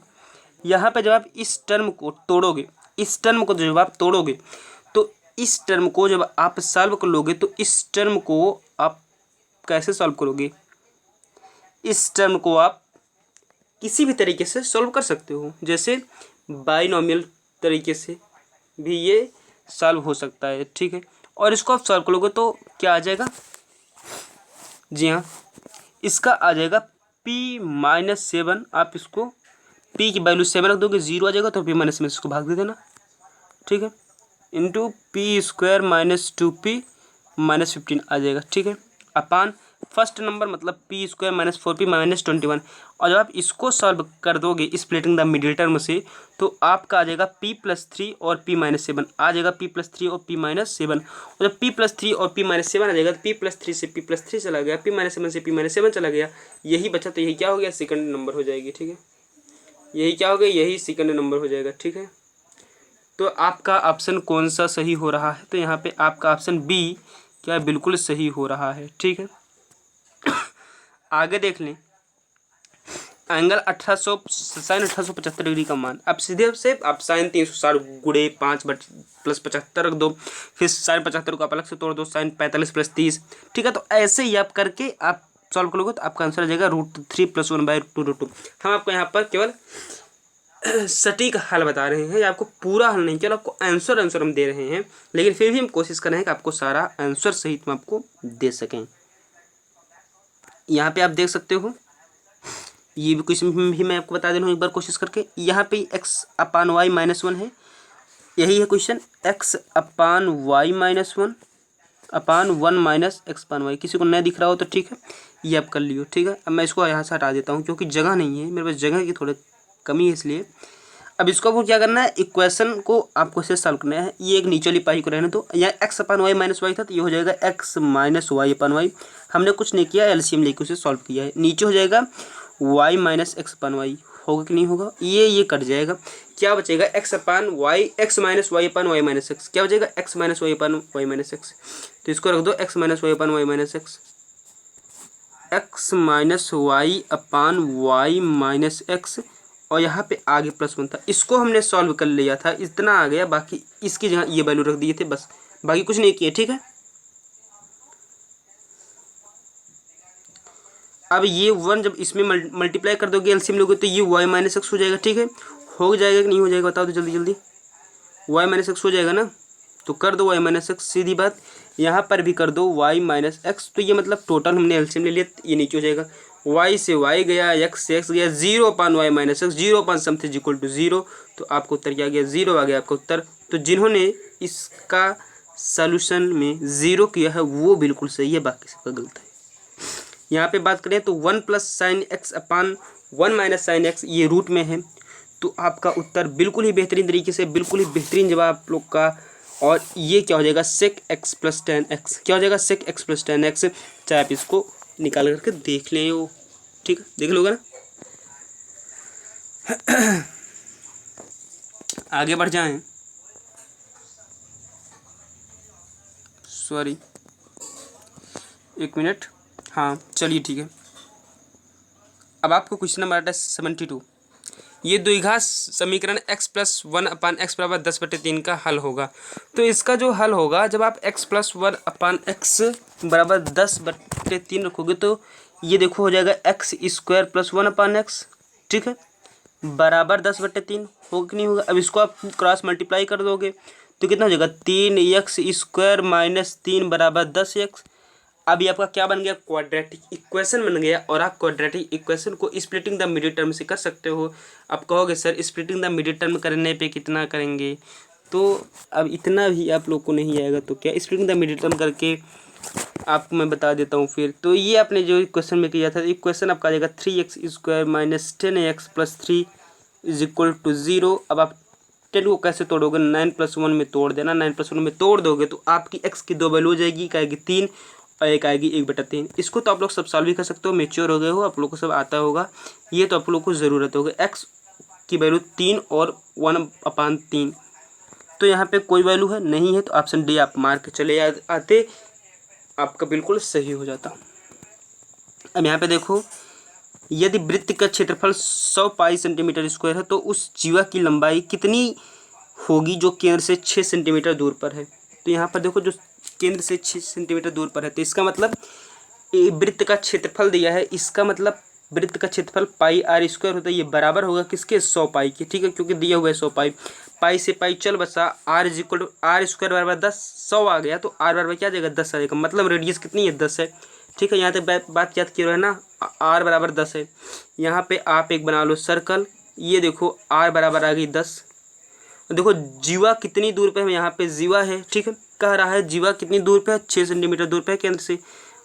यहाँ पे जब आप इस टर्म को तोड़ोगे, इस टर्म को जब आप तोड़ोगे तो इस टर्म को जब आप सॉल्व कर लोगे तो इस टर्म को आप कैसे सॉल्व करोगे, इस टर्म को आप किसी भी तरीके से सॉल्व कर सकते हो, जैसे बाइनोमियल तरीके से भी ये सॉल्व हो सकता है। ठीक है, और इसको आप सॉल्व करोगे तो क्या आ जाएगा, जी हाँ इसका आ जाएगा P-7, आप इसको P की वैल्यू 7 रख दोगे, 0 आ जाएगा तो P-7 में इसको भाग दे देना। ठीक है, इंटू P² - 2P - 15 आ जाएगा। ठीक है, अपान फर्स्ट नंबर मतलब P² - 4P - 21, और जब आप इसको सॉल्व कर दोगे स्प्लिटिंग द मिडिल टर्म से तो आपका आ जाएगा P+3 और P-7 आ जाएगा, P+3 और P-7, और जब P+3 और P-7 आ जाएगा तो P+3 से P+3 चला गया, P-7 से P-7 चला गया, यही बचा, तो यही क्या हो गया, सेकंड नंबर हो जाएगी। ठीक है, यही क्या हो गया, यही सेकंड नंबर हो जाएगा। ठीक है, तो आपका ऑप्शन कौन सा सही हो रहा है, तो यहाँ पे आपका ऑप्शन बी क्या बिल्कुल सही हो रहा है। ठीक है, आगे देख लें, एंगल 1875 डिग्री का मान, अब सीधे से आप साइन 360 गुणे 5 + 75 रख दो, फिर साइन 75 को आप अलग से तोड़ दो, साइन 45 + 30। ठीक है, तो ऐसे ही आप करके आप सॉल्व करोगे तो आपका आंसर आ जाएगा √3 + 1/2 हम आपको यहाँ पर केवल सटीक हल बता रहे हैं, आपको पूरा हल नहीं, केवल आपको आंसर हम दे रहे हैं, लेकिन फिर भी हम कोशिश कर रहे हैं कि आपको सारा आंसर सहित हम आपको दे सकें। यहाँ पे आप देख सकते हो, ये भी क्वेश्चन भी मैं आपको बता दे रहा हूँ एक बार कोशिश करके। यहाँ पे x/y -1 है, यही है क्वेश्चन, x/y -1/1 - x/y। किसी को नहीं दिख रहा हो तो ठीक है, ये आप कर लियो, ठीक है। अब मैं इसको यहाँ से हटा देता हूँ क्योंकि जगह नहीं है मेरे पास, जगह की थोड़ी कमी है इसलिए। अब इसको आपको क्या करना है, इक्वेशन को आपको से सॉल्व करना है। ये एक नीचे वाली पाई को रहने दो, यहाँ x/y -y था तो ये हो जाएगा x - y/y। हमने कुछ नहीं किया, एलसीएम लेके उसे सॉल्व किया है। नीचे हो जाएगा y - x/y, होगा कि नहीं होगा, ये कट जाएगा, क्या बचेगा x - y -y/x, क्या बचेगा x - y/y-x। तो इसको रख दो x - y/y-x, x - y/y-x, और यहाँ पे आगे +1 था, इसको हमने सॉल्व कर लिया था, इतना आ गया। बाकी इसकी जगह ये वैल्यू रख दिए थे, बस बाकी कुछ नहीं किए, ठीक है। अब ये 1 जब इसमें मल्टीप्लाई कर दोगे, एलसीएम लोगे, तो ये y - x हो जाएगा, ठीक है। हो जाएगा कि नहीं हो जाएगा बताओ तो जल्दी जल्दी, y - x हो जाएगा ना, तो कर दो y - x, सीधी बात। यहाँ पर भी कर दो y - x, तो ये मतलब टोटल हमने एलसीएम ले लिया, ये नीचे हो जाएगा, y से y गया, x से x गया, 0/y - x, 0/something = 0, तो आपको उत्तर क्या आ गया, 0 आ गया आपका उत्तर। तो जिन्होंने इसका सॉल्यूशन में 0 किया है वो बिल्कुल सही है, बाकी सबका गलत है। यहाँ पे बात करें तो 1 + sin x/1 - sin x ये रूट में है, तो आपका उत्तर बिल्कुल ही बेहतरीन तरीके से, बिल्कुल ही बेहतरीन जवाब आप लोग का। और ये क्या हो जाएगा, sec x + tan x, क्या हो जाएगा sec x + tan x। चाहे आप इसको निकाल करके देख लें, वो ठीक है, देख लोगे ना। आगे बढ़ जाएं, सॉरी 1 मिनट, हाँ चलिए ठीक है। अब आपको क्वेश्चन नंबर आता है 72। ये द्विघात समीकरण x + 1/x = 10/3 का हल होगा। तो इसका जो हल होगा, जब आप x + 1/x = 10/3 रखोगे तो ये देखो हो जाएगा x² + 1/x, ठीक है, बराबर 10/3, होगा कि नहीं होगा। अब इसको आप क्रॉस मल्टीप्लाई कर दोगे तो कितना हो जाएगा, 3x² - 3 = 10x। अभी आपका क्या बन गया, क्वाड्रेटिक इक्वेशन बन गया। और आप क्वाड्रेटिक इक्वेशन को स्प्लिटिंग द मिडिल टर्म से कर सकते हो। आप कहोगे sir splitting the middle term करने पे कितना करेंगे, तो अब इतना भी आप लोग को नहीं आएगा, तो क्या स्प्लिटिंग द मिडिल टर्म करके आपको मैं बता देता हूँ फिर। तो ये आपने जो इक्वेशन में किया था, इक्वेशन आपका आ जाएगा 3x² - 10x + 3 = 0। अब आप 10 को कैसे तोड़ोगे, 9 + 1 में तोड़ देना, 9 + 1 में तोड़ दोगे तो आपकी x की 2 वैल्यू हो जाएगी, एक आएगी 3 और एक आएगी 1/3। इसको तो आप लोग सब सॉल्व भी कर सकते हो, मेच्योर हो गए हो, आप लोग को सब आता होगा, ये तो आप लोग को ज़रूरत होगी। x की वैल्यू 3 और 1/3, तो यहाँ पे कोई वैल्यू है नहीं है, तो ऑप्शन डी आप मार के चले आते, आपका बिल्कुल सही हो जाता। अब यहाँ पे देखो, यदि वृत्त का क्षेत्रफल 100 पाई सेंटीमीटर² है तो उस जीवा की लंबाई कितनी होगी जो केंद्र से 6 सेंटीमीटर दूर पर है। तो यहाँ पर देखो, जो केंद्र से 6 सेंटीमीटर दूर पर है, तो इसका मतलब वृत्त का क्षेत्रफल दिया है, इसका मतलब वृत्त का क्षेत्रफल πr² होता है, ये बराबर होगा किसके, 100 पाई के, ठीक है, क्योंकि दिया हुआ है 100 पाई। पाई से पाई चल बसा, r² = 10, 100 आ गया तो r बराबर क्या आ जाएगा, 10 आ जाएगा, मतलब रेडियस कितनी है, 10 है, ठीक है। यहाँ तक बात याद किया है ना, r बराबर 10 है। यहाँ पे आप एक बना लो सर्कल, ये देखो r बराबर आ गई 10। देखो जीवा कितनी दूर पे है, यहाँ पे जीवा है, ठीक है, कह रहा है जीवा कितनी दूर पे है, 6 सेंटीमीटर दूर पे है केंद्र से,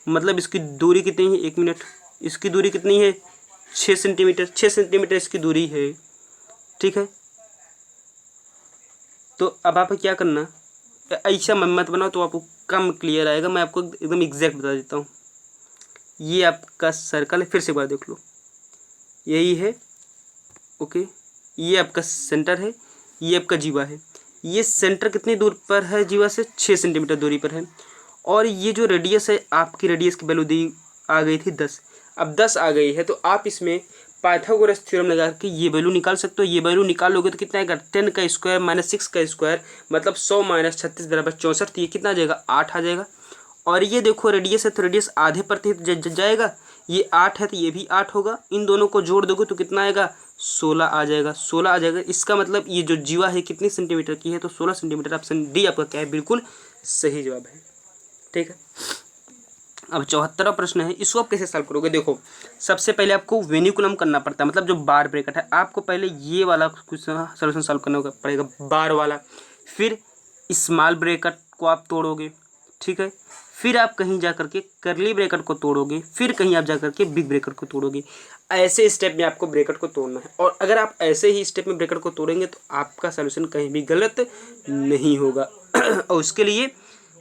मतलब इसकी दूरी कितनी है, 1 मिनट, इसकी दूरी कितनी है, 6 सेंटीमीटर, 6 सेंटीमीटर इसकी दूरी है, ठीक है। तो अब आप क्या करना, ऐसा मत बनाओ तो आपको कम क्लियर आएगा, मैं आपको एकदम एग्जैक्ट बता देता हूँ। ये आपका सर्कल है, फिर से एक बार देख लो, यही है, ओके, ये आपका सेंटर है, ये आपका जीवा है, ये सेंटर कितनी दूर पर है जीवा से, 6 सेंटीमीटर दूरी पर है। और ये जो रेडियस है, आपकी रेडियस की वैल्यू दी आ गई थी 10, अब 10 आ गई है तो आप इसमें पाइथागोरस थ्योरम लगा के ये वैल्यू निकाल सकते हो। ये वैल्यू निकालोगे तो कितना आएगा, 10 का स्क्वायर - 6 का स्क्वायर, मतलब 100 - 36 = 64, तो ये कितना आ जाएगा, 8 आ जाएगा। और ये देखो रेडियस है तो रेडियस आधे पर जाएगा, ये 8 है तो ये भी 8 होगा। इन दोनों को जोड़ दोगे तो कितना आएगा, 16 आ जाएगा। 16 आ जाएगा। इसका मतलब ये जो जीवा है कितनी सेंटीमीटर की है, तो 16 सेंटीमीटर। ऑप्शन डी आपका क्या है, बिल्कुल सही जवाब है। ठीक है, अब 74वां प्रश्न है, इसको आप कैसे सॉल्व करोगे। देखो सबसे पहले आपको वेन्यूकुलम करना पड़ता है, मतलब जो बार ब्रैकेट है, आपको पहले ये वाला कुछ सॉल्यूशन सॉल्व करना पड़ेगा, बार वाला। फिर स्मॉल ब्रैकेट को आप तोड़ोगे, ठीक है। फिर आप कहीं जा करके करली ब्रैकेट को तोड़ोगे, फिर कहीं आप जा करके बिग ब्रैकेट को तोड़ोगे। ऐसे स्टेप में आपको ब्रैकेट को तोड़ना है, और अगर आप ऐसे ही स्टेप में ब्रैकेट को तोड़ेंगे तो आपका सॉल्यूशन कहीं भी गलत नहीं होगा। और उसके लिए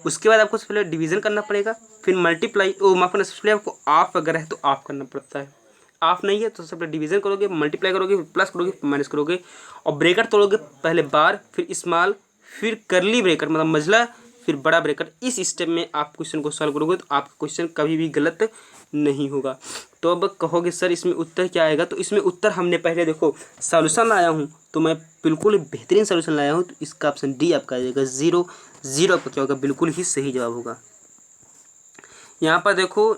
उसके बाद आपको सबसे पहले डिवीज़न करना पड़ेगा, फिर मल्टीप्लाई, माफ करना, सबसे पहले आपको ऑफ अगर है तो ऑफ करना पड़ता है। ऑफ नहीं है तो सबसे पहले डिवीज़न करोगे, मल्टीप्लाई करोगे, फिर प्लस करोगे, फिर माइनस करोगे, और ब्रैकेट तोड़ोगे, पहले बार, फिर स्मॉल, फिर करली ब्रैकेट मतलब मजला, फिर बड़ा ब्रैकेट। इस स्टेप में आप क्वेश्चन को सॉल्व करोगे तो आपका क्वेश्चन कभी भी गलत नहीं होगा। तो अब कहोगे सर इसमें उत्तर क्या आएगा, तो इसमें उत्तर हमने पहले देखो सॉल्यूशन लाया हूँ, तो मैं बिल्कुल बेहतरीन सॉल्यूशन लाया हूँ, तो इसका ऑप्शन डी आपका आ जाएगा। 0 0 आपका क्या होगा, बिल्कुल ही सही जवाब होगा। यहाँ पर देखो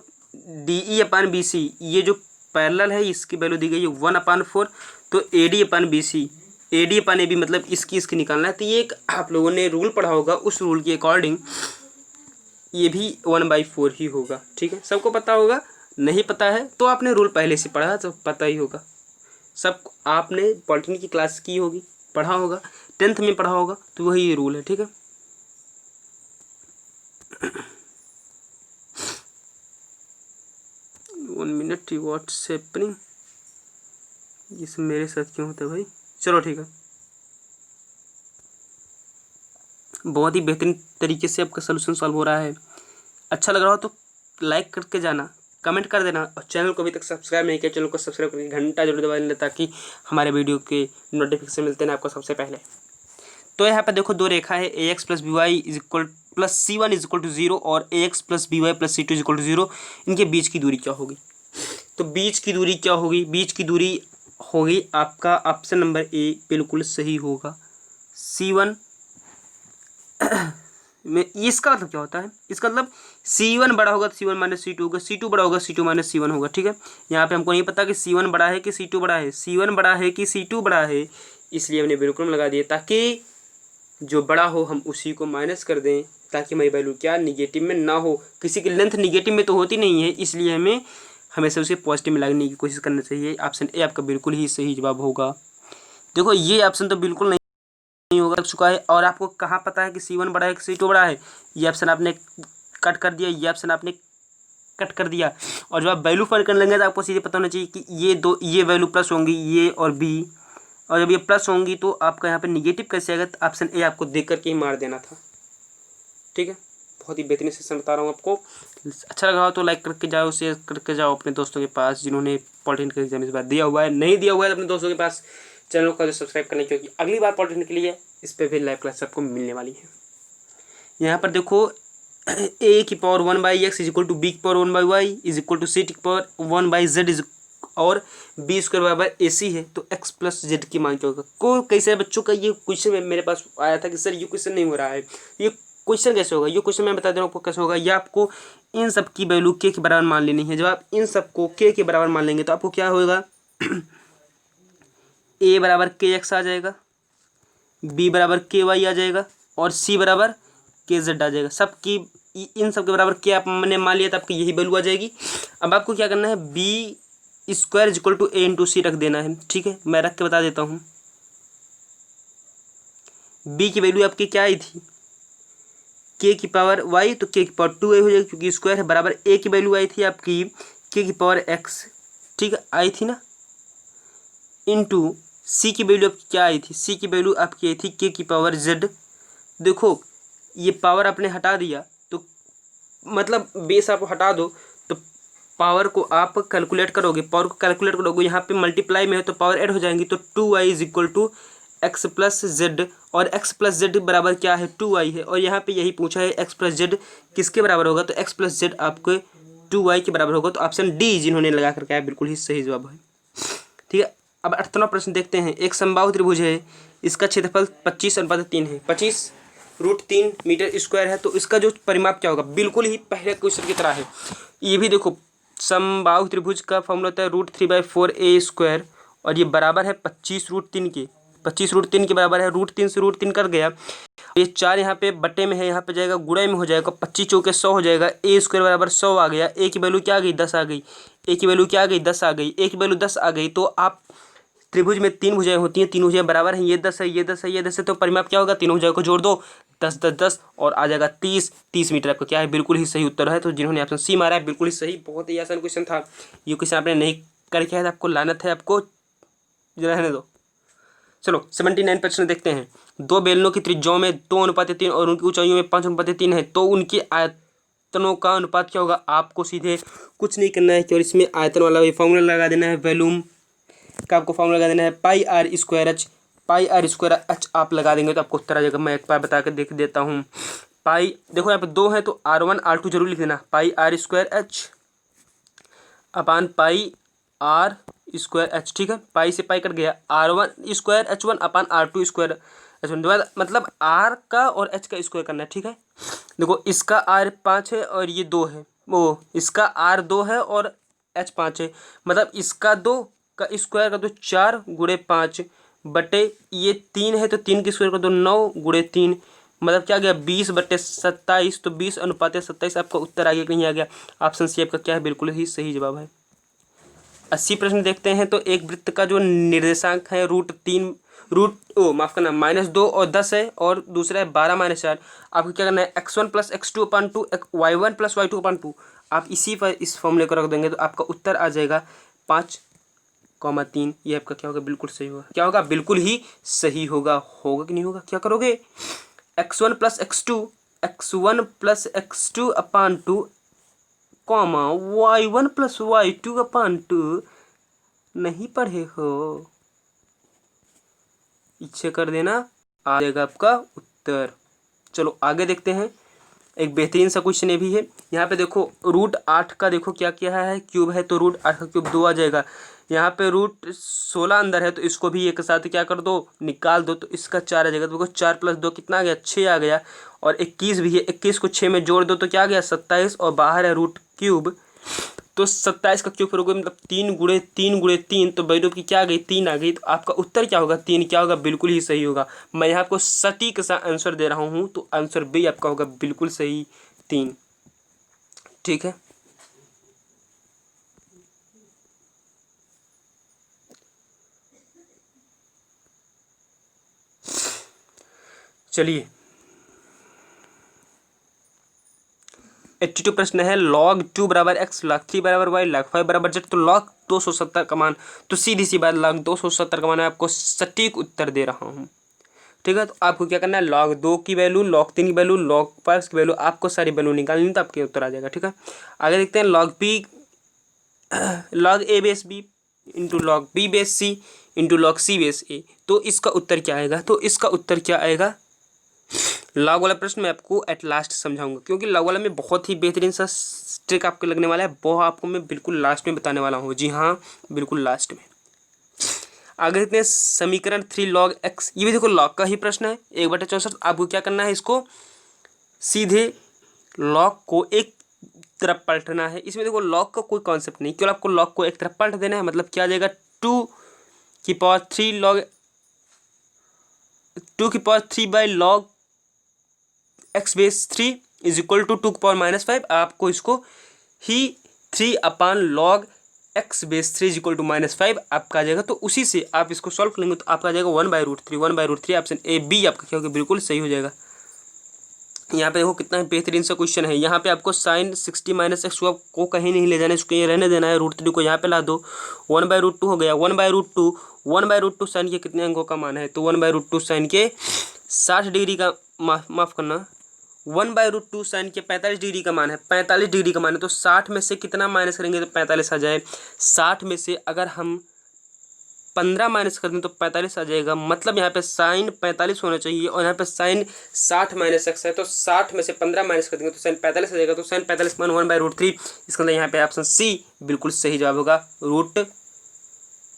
DE/BC, ये जो पैरेलल है इसकी वैल्यू दी गई है 1/4, तो AD/AB मतलब इसकी निकालना है। तो ये एक आप लोगों ने रूल पढ़ा होगा, उस रूल के अकॉर्डिंग ये भी 1/4 ही होगा। ठीक है, सबको पता होगा, नहीं पता है तो आपने रूल पहले से पढ़ा तो पता ही होगा। सब आपने पॉलिटेक्निक की क्लास की होगी, पढ़ा होगा, 10th में पढ़ा होगा, तो वही रूल है। ठीक है, 1 मिनट, व्हाट्स हैपनिंग, ये सब मेरे साथ क्यों होता है भाई। चलो ठीक है, बहुत ही बेहतरीन तरीके से आपका सलूशन सॉल्व हो रहा है। अच्छा लग रहा हो तो लाइक करके जाना, कमेंट कर देना, और चैनल को अभी तक सब्सक्राइब नहीं किया, चैनल को सब्सक्राइब करके घंटा जरूर दबा लेना, ताकि हमारे वीडियो के नोटिफिकेशन मिलते हैं आपको सबसे पहले। तो यहाँ पर देखो दो रेखा है, AX + BY + C1 = 0 और AX + BY + C2 = 0। इनके बीच की दूरी क्या होगी, तो बीच की दूरी क्या होगी, बीच की दूरी होगी आपका ऑप्शन नंबर ए बिल्कुल सही होगा, C1 में। इसका मतलब क्या होता है, इसका मतलब C1 बड़ा होगा तो C1 - C2 होगा, C2 बड़ा होगा C2 - C1 होगा। ठीक है, यहाँ पे हमको नहीं पता कि C1 बड़ा है कि C2 बड़ा है, C1 बड़ा है कि C2 बड़ा है, इसलिए हमने बिल्कुल लगा दिया, ताकि जो बड़ा हो हम उसी को माइनस कर दें, ताकि हमारी वैल्यू क्या निगेटिव में ना हो। किसी की लेंथ निगेटिव में तो होती नहीं है, इसलिए हमें हमेशा उसे पॉजिटिव में लगाने की कोशिश करना चाहिए। ऑप्शन ए आपका बिल्कुल ही सही जवाब होगा। देखो ये ऑप्शन तो बिल्कुल नहीं होगा, लग चुका है। और आपको कहाँ पता है कि C1 बड़ा है कि C2 बड़ा है, ये ऑप्शन आपने कट कर दिया, ये ऑप्शन आपने कट कर दिया। और जब आप वैल्यू फाइंड करने लगेंगे तो आपको सीधे पता होना चाहिए कि ये वैल्यू प्लस होंगी, ये और बी, और जब ये प्लस होंगी तो आपका यहाँ पे निगेटिव कैसे आएगा, तो ऑप्शन ए आपको देख करके ही मार देना था। ठीक है, बहुत ही बेहतरीन सेशन बता रहा हूँ आपको। अच्छा लगा हो तो लाइक करके जाओ, शेयर करके जाओ अपने दोस्तों के पास जिन्होंने पॉलिटेक्निक एग्जाम इस बार दिया हुआ है, नहीं दिया हुआ है तो अपने दोस्तों के पास चैनल को सब्सक्राइब करने, क्योंकि अगली बार पॉलिटेक्निक के लिए इस पर भी लाइव क्लास आपको मिलने वाली है। यहाँ पर देखो A⁴1/x = B⁴1/y = C⁴1/z और B² है, तो x + z की मान क्या होगा। को कई सारे बच्चों का ये क्वेश्चन मेरे पास आया था कि सर ये क्वेश्चन नहीं हो रहा है, ये क्वेश्चन कैसे होगा। ये क्वेश्चन मैं बता दे रहा हूँ आपको कैसे होगा। या आपको इन सब की वैल्यू k के बराबर मान लेनी है। जब आप इन सबको k के बराबर मान लेंगे तो आपको क्या होगा, A = kx आ जाएगा, B = ky आ जाएगा, और C = kz आ जाएगा। सबकी इन सब के बराबर क्या आपने मान लिया तो आपकी यही वैल्यू आ जाएगी। अब आपको क्या करना है, B² = A × C रख देना है। ठीक है, मैं रख के बता देता हूँ। B की वैल्यू आपकी क्या आई थी, k की पावर y, तो k की पावर 2a हो जाएगी, क्योंकि स्क्वायर है। बराबर a की वैल्यू आई थी आपकी k की पावर x, ठीक है, आई थी ना, इनटू c की वैल्यू आपकी क्या आई थी, c की वैल्यू आपकी आई थी k की पावर z। देखो ये पावर आपने हटा दिया तो मतलब बेस आप हटा दो तो पावर को आप कैलकुलेट करोगे, पावर को कैलकुलेट करोगे, यहाँ पे मल्टीप्लाई में है तो पावर ऐड हो जाएंगी, तो 2y = x + z, और x + z बराबर क्या है, 2y है। और यहाँ पे यही पूछा है x + z किसके बराबर होगा, तो x + z आपके 2y के बराबर होगा। तो ऑप्शन डी जिन्होंने लगा करके आया बिल्कुल ही सही जवाब है। ठीक है, अब 18वां प्रश्न देखते हैं। एक समबाहु त्रिभुज है, इसका क्षेत्रफल 25/3 है, 25√3 मीटर स्क्वायर है, तो इसका जो परिमाप क्या होगा, बिल्कुल ही पहले क्वेश्चन की तरह है। ये भी देखो समबाहु त्रिभुज का फॉर्मूला होता है √3/4a², और ये बराबर है 25√3 के। 25√3 के बराबर है, √3 से √3 कट गया। ये 4 यहाँ पे बटे में है, यहाँ पे जाएगा गुणे में हो जाएगा, 25 चौके 100 हो जाएगा। a² बराबर 100 आ गया। a की वैल्यू क्या आ गई? 10 आ गई। a की वैल्यू क्या आ गई? 10 आ गई। a की वैल्यू 10 आ गई तो आप त्रिभुज में 3 भुजाएं होती हैं, 3 भुजाएं बराबर हैं, ये 10 है, ये 10 है, ये 10 है, तो परिमाप क्या होगा? तीनों भुजाओं को जोड़ दो, 10 10 10 और आ जाएगा 30। 30 मीटर आपका क्या है? बिल्कुल ही सही उत्तर है। तो जिन्होंने ऑप्शन सी मारा है बिल्कुल ही सही। बहुत ही आसान क्वेश्चन था ये। क्वेश्चन आपने नहीं करके है, आपको लानत है, आपको रहने दो। चलो 79 प्रश्न देखते हैं। दो बेलनों की त्रिज्याओं में 2:3 और उनकी ऊंचाइयों में 5:3 है, तो उनकी आयतनों का अनुपात क्या होगा? आपको सीधे कुछ नहीं करना है, केवल इसमें आयतन वाला फॉर्मूला लगा देना है। वॉल्यूम का आपको फॉर्मूला लगा देना है πr²h। πr²h आप लगा देंगे तो आपको उत्तर आ जाएगा। मैं एक बार बता कर देख देता हूँ। पाई देखो यहाँ पे 2 है तो r1 r2 जरूर लिख देना। πr²h अपान πr²h, ठीक है। पाई से पाई कट गया, r1² अपान r2²h1, मतलब r का और h का स्क्वायर करना है, ठीक है। देखो इसका r 5 है और ये 2 है, वो इसका r 2 है और h 5 है, मतलब इसका 2 का स्क्वायर कर दो 4 गुणे 5 बटे ये 3 है तो 3 की स्क्वायर कर दो 9 गुणे 3, मतलब क्या आ गया? 20/27। तो 20:27 आपका उत्तर आ गया, कहीं आ गया। ऑप्शन सी आपका क्या है? बिल्कुल ही सही जवाब है। 80 प्रश्न देखते हैं। तो एक वृत्त का जो निर्देशांक है माफ करना -2 और 10 है, और दूसरा है 12 - 4। आपको क्या करना है? x1 + x2/2 y1 + y2/2। आप इसी पर इस फॉर्मूले को रख देंगे तो आपका उत्तर आ जाएगा 5,3। ये आपका क्या होगा? बिल्कुल सही होगा। क्या होगा? बिल्कुल ही सही होगा। होगा कि नहीं होगा? क्या करोगे? x1 + x2/2 y1 + y2/2 नहीं पढ़े हो? इच्छा कर देना, आ जाएगा आपका उत्तर। चलो आगे देखते हैं। एक बेहतरीन सा क्वेश्चन ये भी है। यहाँ पे देखो √8 का देखो क्या किया है, क्यूब है तो √8 का क्यूब 2 आ जाएगा। यहाँ पे √16 अंदर है तो इसको भी एक साथ क्या कर दो? निकाल दो, तो इसका 4 आ जाएगा। तो देखो 4 + 2 कितना आ गया? 6 आ गया। और 21 भी है, 21 को 6 में जोड़ दो तो क्या आ गया? 27, और बाहर है √3, तो 27 का क्यूब करोगे मतलब 3 × 3 तो वैल्यू की क्या आ गई? 3 आ गई। तो आपका उत्तर क्या होगा? 3 क्या होगा? बिल्कुल ही सही होगा। मैं यहाँ आपको सटीक सा आंसर दे रहा हूँ, तो आंसर बी आपका होगा बिल्कुल सही, 3, ठीक है। चलिए 82 प्रश्न है। log2 = x, log3 = y, log5 = z, तो log 270 का मान, तो सीधी सी बात log 270 का मान मैं आपको सटीक उत्तर दे रहा हूँ, ठीक है। तो आपको क्या करना है? log 2 की वैल्यू, log 3 की वैल्यू, log 5 की वैल्यू, आपको सारी वैल्यू निकालनी, तो आपके उत्तर आ जाएगा, ठीक है। आगे देखते हैं। log a/b into log b/c into log c/a, तो इसका उत्तर क्या आएगा? तो इसका उत्तर क्या आएगा? लॉग वाला प्रश्न मैं आपको एट लास्ट समझाऊंगा, क्योंकि लॉग वाला में बहुत ही बेहतरीन सा ट्रिक आपको लगने वाला है, वो आपको मैं बिल्कुल लास्ट में बताने वाला हूँ। जी हाँ, बिल्कुल लास्ट में। आगे देखते हैं समीकरण 3 log x, ये भी देखो लॉग का ही प्रश्न है। 1/64। आपको क्या करना है? इसको सीधे लॉग को एक तरफ पलटना है। इसमें देखो लॉग का कोई कॉन्सेप्ट नहीं, केवल आपको लॉग को एक तरफ पलट देना है। मतलब क्या आ जाएगा? 2⁻³ log 2⁻³ x/3 = 2⁻⁻5। आपको इसको ही 3/log x/3 = -5 आपका आ जाएगा। तो उसी से आप इसको सॉल्व करेंगे तो आपका आ जाएगा 1/√3। 1/√3 ऑप्शन ए बी आपका क्या होगा? बिल्कुल सही हो जाएगा। यहाँ पे देखो कितना बेहतरीन सा क्वेश्चन है। यहाँ पे आपको sin 60 - x को कहीं नहीं ले जाना, इसको ये रहने देना है। √3 को यहाँ पे ला दो, 1/√2 हो गया। 1/√2 साइन के कितने अंकों का मान है? तो 1/√2 साइन के 60 डिग्री का, माफ करना, 1/√2 साइन के 45 डिग्री का मान है। 45 डिग्री का मान है, तो 60 में से कितना माइनस करेंगे तो 45 आ जाए। 60 में से अगर हम 15 माइनस कर दें तो 45 आ जाएगा। मतलब यहाँ पे साइन 45 होना चाहिए, और यहाँ पे साइन 60 - x है, तो 60 में से 15 माइनस कर देंगे तो साइन 45 आ जाएगा। तो साइन 45 मान 1/√3। इसके अंदर यहाँ पे ऑप्शन सी बिल्कुल सही जवाब होगा।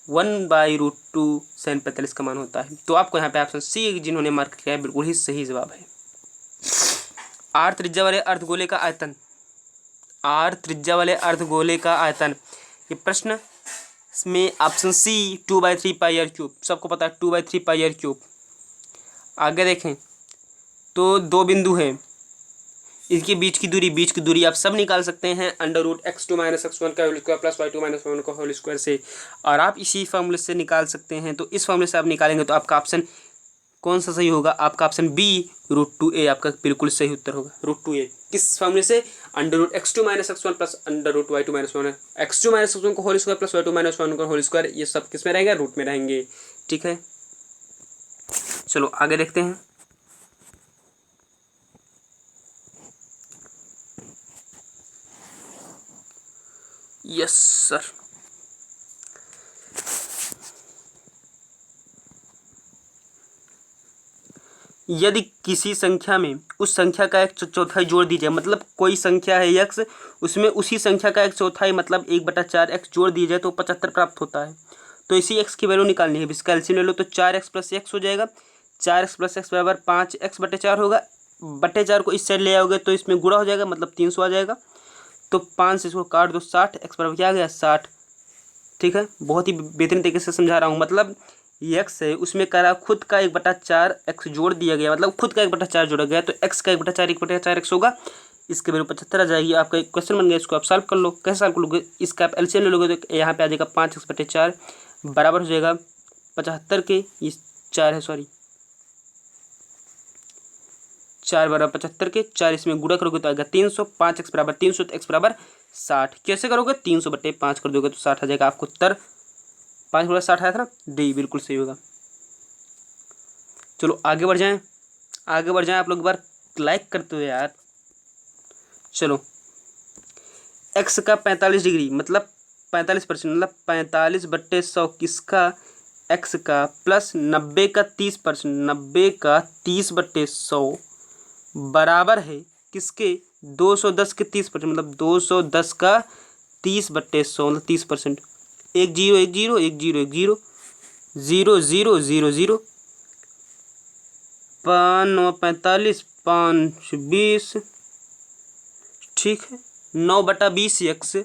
1/√2 साइन 45 का मान होता है। तो आपको यहाँ पे ऑप्शन सी जिन्होंने मार्क किया है बिल्कुल ही सही जवाब है। r त्रिज्या वाले अर्धगोले का आयतन, r त्रिज्या वाले अर्धगोले का आयतन। ये प्रश्न में option C 2/3 pi R cube, सबको पता है 2/3 पाई आर क्यूब। आगे देखें तो दो बिंदु है, इसके बीच की दूरी आप सब निकाल सकते हैं √(x2 - x1) का whole square plus (y2 - y1) का होल स्क्वायर से, और आप इसी फॉर्मूले से निकाल सकते हैं। तो इस फॉर्मूले से आप निकालेंगे तो आपका ऑप्शन कौन सा सही होगा? आपका ऑप्शन बी √2a आपका बिल्कुल सही उत्तर होगा। √2a किस फॉर्मूले से? √(x2 - x1) plus √(y2 - y1), x2 - x1 का whole square plus (y2 - y1) का होल स्क्वायर, ये सब किस में रहेंगे? रूट में रहेंगे। ठीक है, चलो आगे देखते हैं। यस सर, यदि किसी संख्या में उस संख्या का एक चौथाई जोड़ दी जाए, मतलब कोई संख्या है x, उसमें उसी संख्या का एक चौथाई मतलब 1/4x जोड़ दिया जाए तो 75 प्राप्त होता है। तो इसी x की वैल्यू निकालनी है। इसका एलसीएम ले लो तो 4x + x हो जाएगा। 4x + x बराबर 5x/4 होगा। बटे 4 को इस साइड ले आओगे तो इसमें गुणा हो जाएगा, मतलब 300 आ जाएगा। तो 5 से इसको काट दो, 60, x बराबर क्या आ गया? 60। ठीक है, बहुत ही बेहतरीन तरीके से समझा रहा हूँ। मतलब x है उसमें करा खुद का 1/4 x जोड़ दिया गया, मतलब खुद का 1/4 जोड़ा गया, तो x का 1/4 1/4 x होगा। इसके वैल्यू 75 आ जाएगी। आपका एक क्वेश्चन बन गया, इसको आप सॉल्व कर लो। कैसे सॉल्व कर लोगे? इसका आप एलसीएम ले लोगे तो यहाँ पे आ जाएगा 5x/4 बराबर हो जाएगा 75 के, ये 4 है सॉरी, 4 बराबर 75 के, 4 इसमें गुणा करोगे तो आएगा 300, 5x बराबर 300 तो x बराबर 60। कैसे करोगे? 300/5 कर दोगे तो 60 आ जाएगा। आपको उत्तर 5 × 60 आया था ना, डी बिल्कुल सही होगा। चलो आगे बढ़ जाएं, आगे बढ़ जाएं। आप लोग एक बार लाइक करते हो यार। चलो, x का 45 डिग्री मतलब 45% मतलब 45/100 किसका? x का, प्लस 90 का 30%, 90 का 30/100 बराबर है किसके? 210 के 30%, मतलब 210 का 30/100 मतलब 30%। 1 0 1 0 1 0 1 0 0 0 0 0 5 5 20। ठीक है, 9/20 x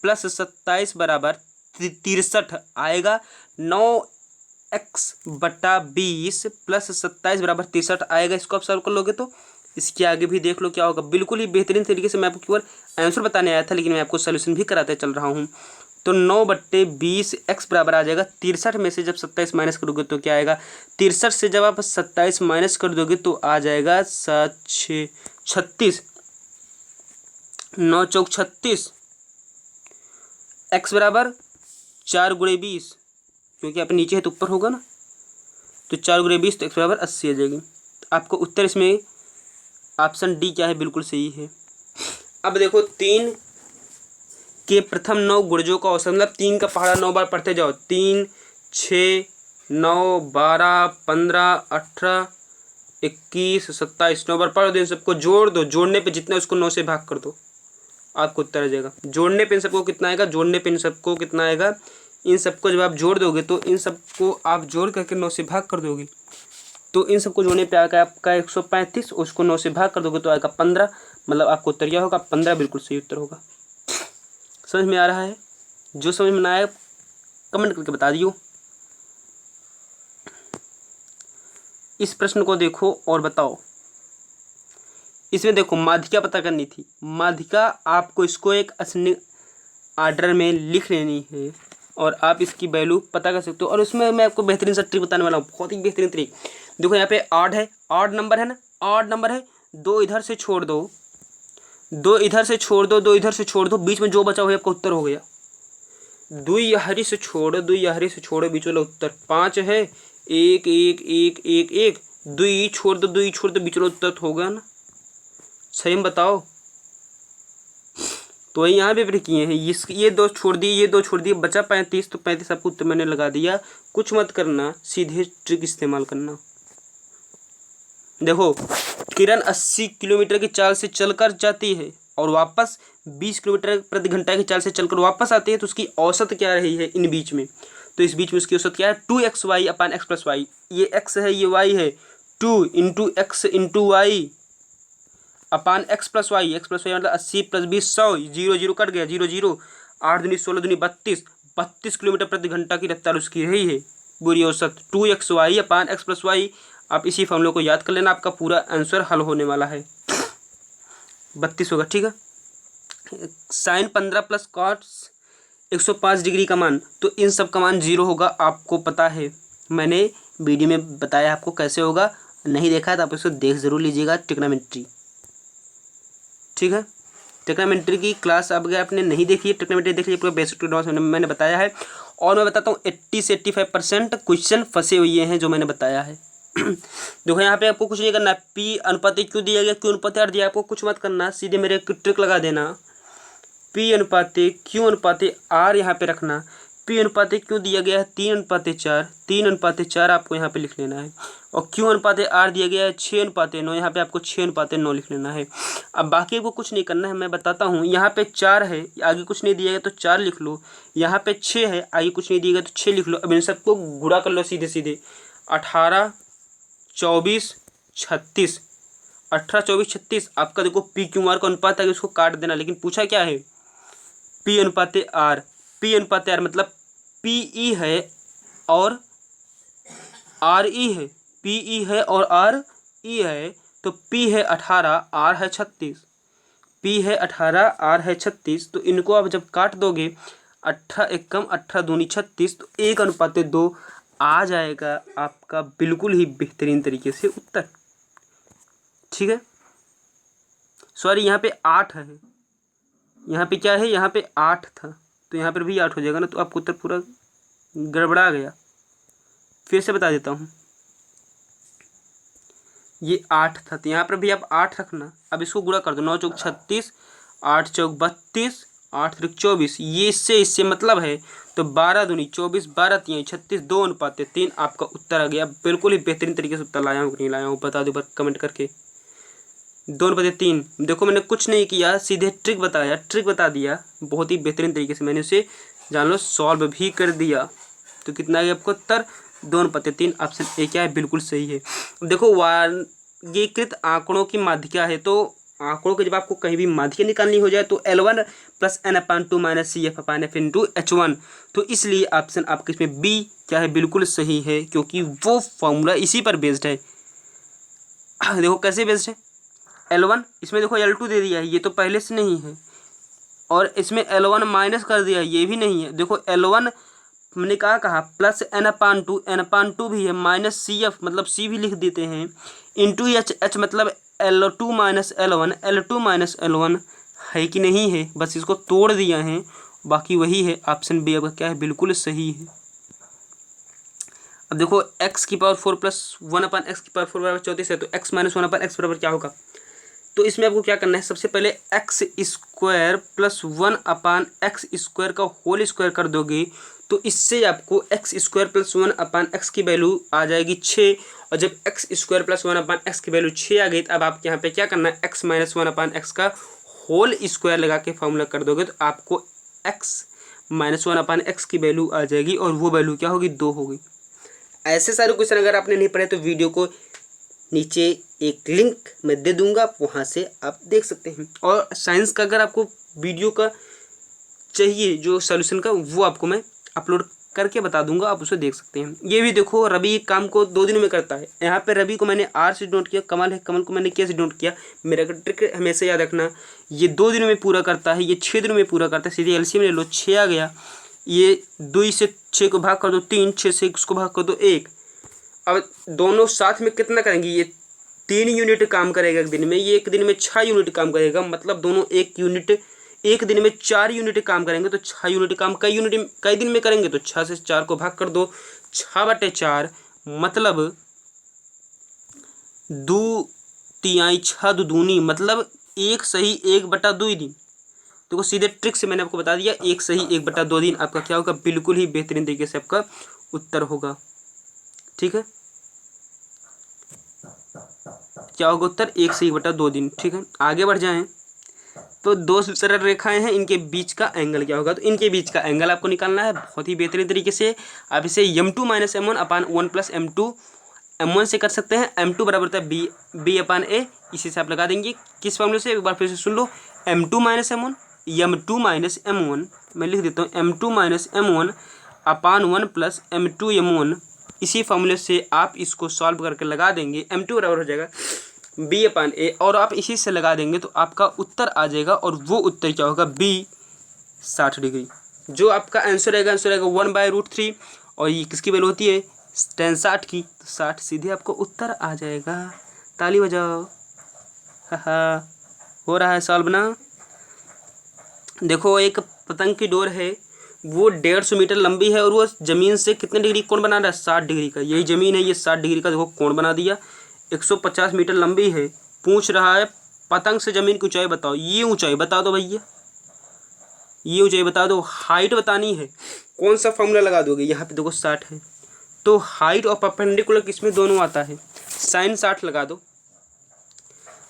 प्लस 27 बराबर 63 आएगा। 9x/20 प्लस 27 बराबर 63 आएगा। इसको आप सॉल्व कर लोगे तो इसके आगे भी देख लो क्या होगा। बिल्कुल ही बेहतरीन तरीके से मैं आपको केवल आंसर बताने आया था, लेकिन मैं आपको सोल्यूशन भी कराते चल रहा हूँ। तो 9/20 x बराबर आ जाएगा 63 में से जब 27 माइनस करोगे तो क्या आएगा? 63 से जब आप 27 माइनस कर दोगे तो आ जाएगा 7 6 36, 9 चौक 36। x बराबर 4 × 20, क्योंकि आप नीचे है तो ऊपर होगा ना, तो 4 × 20 तो x बराबर 80 आ जाएगी। आपको उत्तर इसमें ऑप्शन डी क्या है? बिल्कुल सही है। अब देखो 3 के प्रथम 9 गुणजों का औसत, मतलब 3 का पहाड़ा 9 बार पढ़ते जाओ। 3 6 9 12 15 18 21 27 9 बार पढ़ दो। इन सबको जोड़ दो, जोड़ने पे जितना उसको 9 से भाग कर दो, आपको उत्तर आ जाएगा। जोड़ने पे इन सबको कितना आएगा? जोड़ने पे इन सबको कितना आएगा? इन सबको जब आप जोड़ दोगे तो इन सबको आप जोड़ करके 9 से भाग कर दोगे, तो इन सबको जोड़ने पे आएगा आपका 135। उसको 9 से भाग कर दोगे तो आएगा 15, मतलब आपको उत्तर क्या होगा? 15 बिल्कुल सही उत्तर होगा। समझ में आ रहा है? जो समझ में ना आए कमेंट करके बता दियो। इस प्रश्न को देखो और बताओ। इसमें देखो माध्यिका पता करनी थी। माध्यिका आपको इसको एक असेंडिंग आर्डर में लिख लेनी है और आप इसकी वैल्यू पता कर सकते हो। और उसमें मैं आपको बेहतरीन सा ट्रिक बताने वाला हूँ, बहुत ही बेहतरीन ट्रिक। देखो यहाँ पे ऑड है, ऑड नंबर है ना, ऑड नंबर है। 2 इधर से छोड़ दो, 2 इधर से छोड़ दो, 2 इधर से छोड़ दो, बीच में जो बचा हुआ आपका उत्तर हो गया। 2 यहरी से छोड़ो, 2 यहरी से छोड़ो, बीच वाला उत्तर 5 है। 1 1 1 1 1 2 छोड़ दो, 2 छोड़ दो, बीच वाला उत्तर हो गया ना। सही में बताओ। तो यहाँ पे फिर किए हैं, ये 2 छोड़ दिए, ये 2 छोड़ दिए, बचा 35। तो 35 आपको उत्तर मैंने लगा दिया। कुछ मत करना, सीधे ट्रिक इस्तेमाल करना। देखो किरण 80 किलोमीटर की चाल से चलकर जाती है और वापस 20 किलोमीटर प्रति घंटा की चाल से चलकर वापस आती है, तो उसकी औसत क्या रही है इन बीच में? तो इस बीच में उसकी औसत क्या है? 2xy/x + y। ये x है, ये y है। 2 × x × y अपान एक्स प्लस वाई मतलब 80 + 20 100, 0 0 कट गया, 0 0, 8 दूनी 16 दूनी 32 किलोमीटर प्रति घंटा की रफ्तार उसकी रही है बुरी औसत। 2xy अपान एक्स प्लस वाई, आप इसी फॉर्मूले को याद कर लेना, आपका पूरा आंसर हल होने वाला है। 32 होगा, ठीक है। साइन 15 प्लस कॉस 105 डिग्री का मान, तो इन सब का मान 0 होगा, आपको पता है, मैंने वीडियो में बताया आपको कैसे होगा। नहीं देखा है तो आप इसको देख ज़रूर लीजिएगा, ट्रिग्नोमेट्री, ठीक है। ट्रिग्नोमेट्री की क्लास अब अगर आपने नहीं देखी है, ट्रिग्नोमेट्री देख लीजिए, पूरा बेसिक ट्रिग्नोमेट्री मैंने बताया है। और मैं बताता हूँ 80 से 85% क्वेश्चन फंसे हुए हैं जो मैंने बताया है। देखो यहाँ पे आपको कुछ नहीं करना, पी अनुपात क्यों दिया गया, क्यों अनुपात आर दिया, आपको कुछ मत करना, सीधे मेरे ट्रिक लगा देना, पी अनुपात क्यों अनुपात आर यहाँ पे रखना। पी अनुपात क्यों दिया गया है 3:4, 3:4 आपको यहाँ पे लिख लेना है। और क्यों अनुपात आर दिया गया है 6:9, यहाँ पे आपको 6:9 लिख लेना है। अब बाकी को कुछ नहीं करना है, मैं बताता हूँ। यहाँ पे 4 है, आगे कुछ नहीं दिया गया तो 4 लिख लो। यहाँ पे 6 है, आगे कुछ नहीं दिया गया तो 6 लिख लो। अब इन सबको गुणा कर लो सीधे सीधे, 18 24 36, 18 24 36 आपका देखो पी क्यू आर का अनुपात है, उसको काट देना। लेकिन पूछा क्या है, पी अनुपात आर, पी अनुपात आर मतलब पी ई है और आर ई है, पी ई है और आर ई है। तो पी है 18, आर है 36, पी है 18, आर है 36। तो इनको आप जब काट दोगे 18 एकम 18 दूनी 36, तो 1:2 आ जाएगा आपका बिल्कुल ही बेहतरीन तरीके से उत्तर, ठीक है। सॉरी यहाँ पे 8 है, यहाँ पे क्या है, यहाँ पे 8 था, तो यहाँ पर भी 8 हो जाएगा ना, तो आपको उत्तर पूरा गड़बड़ा गया। फिर से बता देता हूँ, ये 8 था, तो यहाँ पर भी आप 8 रखना। अब इसको गुणा कर दो, 9 चौक 36, 8 चौक 32, 8 त्रिक 24, ये इससे मतलब है। तो 12 दूनी 24, 12 3 36, 2:3 आपका उत्तर आ गया। बिल्कुल ही बेहतरीन तरीके से उत्तर लाया हूँ कि नहीं लाया हूँ, बता दो कमेंट करके। 2:3, देखो मैंने कुछ नहीं किया, सीधे ट्रिक बताया, ट्रिक बता दिया, बहुत ही बेहतरीन तरीके से मैंने उसे जान लो सॉल्व भी कर दिया। तो कितना आ गया आपको उत्तर, 2:3। ऑप्शन ए क्या है, बिल्कुल सही है। देखो वर्गीकृत आंकड़ों की माध्यिका है, तो आंकड़ों के जब आपको कहीं भी माध्यिका निकालनी हो जाए तो L1 + n/2 - CF/F × H1, तो इसलिए ऑप्शन आपके इसमें बी क्या है, बिल्कुल सही है, क्योंकि वो फॉर्मूला इसी पर बेस्ड है। देखो कैसे बेस्ड है, L1 इसमें देखो L2 दे दिया है, ये तो पहले से नहीं है, और इसमें L1 माइनस कर दिया है, ये भी नहीं है। देखो L1 हमने कहा प्लस n/2 भी है, माइनस CF मतलब C भी लिख देते हैं, इंटू H मतलब L2 - L1, L2 - L1 है कि नहीं है, बस इसको तोड़ दिया है, बाकी वही है। ऑप्शन बी आपका क्या है, बिल्कुल सही है। अब देखो x⁴ + 1/x⁴ बराबर 34 है, तो x - 1/x बराबर क्या होगा। तो इसमें आपको क्या करना है, सबसे पहले x² + 1/x² का होल स्क्वायर कर दोगे, तो इससे आपको x² + 1/x की वैल्यू आ जाएगी 6। और जब x² + 1/x की वैल्यू 6 आ गई, तो अब आप यहाँ पे क्या करना है, x - 1/x का होल स्क्वायर लगा के फॉर्मूला कर दोगे, तो आपको x - 1/x की वैल्यू आ जाएगी, और वो वैल्यू क्या होगी, 2 होगी। ऐसे सारे क्वेश्चन अगर आपने नहीं पढ़े तो वीडियो को नीचे एक लिंक मैं दे दूंगा, वहाँ से आप देख सकते हैं। और साइंस का अगर आपको वीडियो का चाहिए जो सॉल्यूशन का, वो आपको मैं अपलोड करके बता दूंगा, आप उसे देख सकते हैं। ये भी देखो, रवि काम को 2 दिनों में करता है। यहाँ पे रवि को मैंने आर से नोट किया, कमल है, कमल को मैंने क्या से नोट किया। मेरा ट्रिक हमेशा याद रखना, ये 2 दिनों में पूरा करता है, ये 6 दिनों में पूरा करता है। सीधे एलसीएम ले लो, 6 आ गया, ये 2 से 6 को भाग कर दो 3, 6 से उसको भाग कर दो 1। अब दोनों साथ में कितना करेंगे, ये 3 यूनिट काम करेगा एक दिन में, ये एक दिन में 6 यूनिट काम करेगा, मतलब दोनों एक दिन में 4 यूनिट काम करेंगे। तो 6 यूनिट काम कई दिन में करेंगे, तो 6 से 4 को भाग कर दो, 6/4 मतलब 2 तिहाई 6 दूनी मतलब 1 सही 1/2 दिन। तो सीधे ट्रिक से मैंने आपको बता दिया, 1 सही 1/2 दिन आपका क्या होगा, बिल्कुल ही बेहतरीन तरीके से आपका उत्तर होगा, ठीक है। क्या होगा उत्तर, 1 से 1/2 दिन, ठीक है। आगे बढ़ जाएं तो 2 सरल रेखाएं हैं, इनके बीच का एंगल क्या होगा। तो इनके बीच का एंगल आपको निकालना है बहुत ही बेहतरीन तरीके से। आप इसे m2 - m1/1 + m2 m1 से कर सकते हैं, m2 बराबर होता है b अपान a, इसी से आप लगा देंगे किस फॉर्मूले से, एक बार फिर से सुन लो, m2 minus m1, m2 minus m1, मैं लिख देता हूँ m2 माइनस m1 अपान 1 प्लस m2 m1, इसी फॉर्मूले से आप इसको सॉल्व करके लगा देंगे, m2 बराबर हो जाएगा b अपान a, और आप इसी से लगा देंगे तो आपका उत्तर आ जाएगा, और वो उत्तर क्या होगा, b 60 डिग्री। जो आपका आंसर रहेगा 1/√3, और ये किसकी वैल्यू होती है, tan 60 की, तो 60 सीधे आपको उत्तर आ जाएगा। ताली बजाओ, हा हो रहा है सॉल्व ना। देखो एक पतंग की डोर है, वो 150 मीटर लंबी है और वो ज़मीन से कितने डिग्री कोण बना रहा है, 60 डिग्री का। यही ज़मीन है, ये 60 डिग्री का देखो कोण बना दिया। 150 मीटर लंबी है, पूछ रहा है पतंग से ज़मीन की ऊंचाई बताओ। ये ऊंचाई बता दो भैया, ये ऊंचाई बता दो। हाइट बतानी है, कौन सा फॉर्मूला लगा दोगे, यहाँ पे देखो 60 है, तो हाइट और परपेंडिकुलर किसमें दोनों आता है, साइन 60 लगा दो।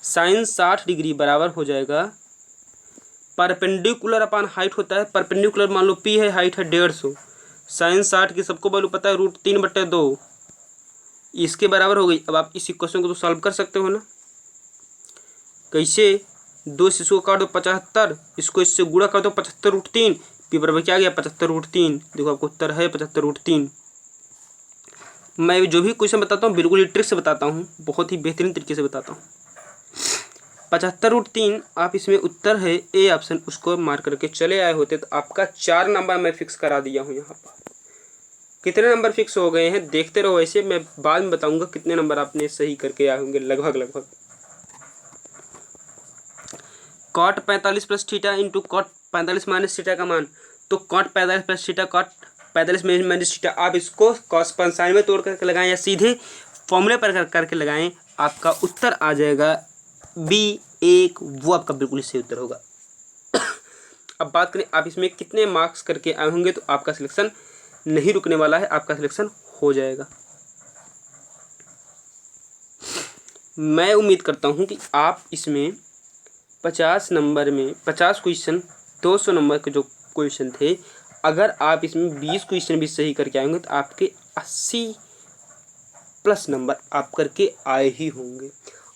साइन 60 डिग्री बराबर हो जाएगा परपेंडिकुलर अपान हाइट होता है, परपेंडिकुलर मान लो p है, हाइट है 150, साइन 60 की सबको वैल्यू पता है √3/2, इसके बराबर हो गई। अब आप इस इक्वेशन को तो सॉल्व कर सकते हो ना, कैसे, 2 से इसको काट दो 75, इसको इससे गुणा कर दो 75√3, p बराबर क्या आ गया 75√3। देखो आपको उत्तर है 75√3। मैं जो भी क्वेश्चन बताता हूँ बिल्कुल ही ट्रिक से बताता हूँ, बहुत ही बेहतरीन तरीके से बताता हूँ। 75√3 आप इसमें उत्तर है ए ऑप्शन, उसको मार्क करके चले आए होते तो आपका 4 नंबर मैं फिक्स करा दिया हूँ। यहाँ पर कितने नंबर फिक्स हो गए हैं देखते रहो, ऐसे मैं बाद में बताऊंगा कितने नंबर आपने सही करके आए होंगे, लगभग। Cot 45 plus theta into cot 45 minus theta का मान, तो cot 45 plus theta cot 45 minus theta, आप इसको कॉस 95 में तोड़ करके लगाएं या सीधे फॉर्मूले पर करके लगाएं, आपका उत्तर आ जाएगा B1, वो आपका बिल्कुल सही उत्तर होगा। अब बात करें आप इसमें कितने मार्क्स करके आए होंगे, तो आपका सिलेक्शन नहीं रुकने वाला है, आपका सिलेक्शन हो जाएगा। मैं उम्मीद करता हूं कि आप इसमें 50 नंबर में 50 क्वेश्चन 200 नंबर के जो क्वेश्चन थे, अगर आप इसमें 20 क्वेश्चन भी सही करके आएंगे तो आपके 80 प्लस नंबर आप करके आए ही होंगे।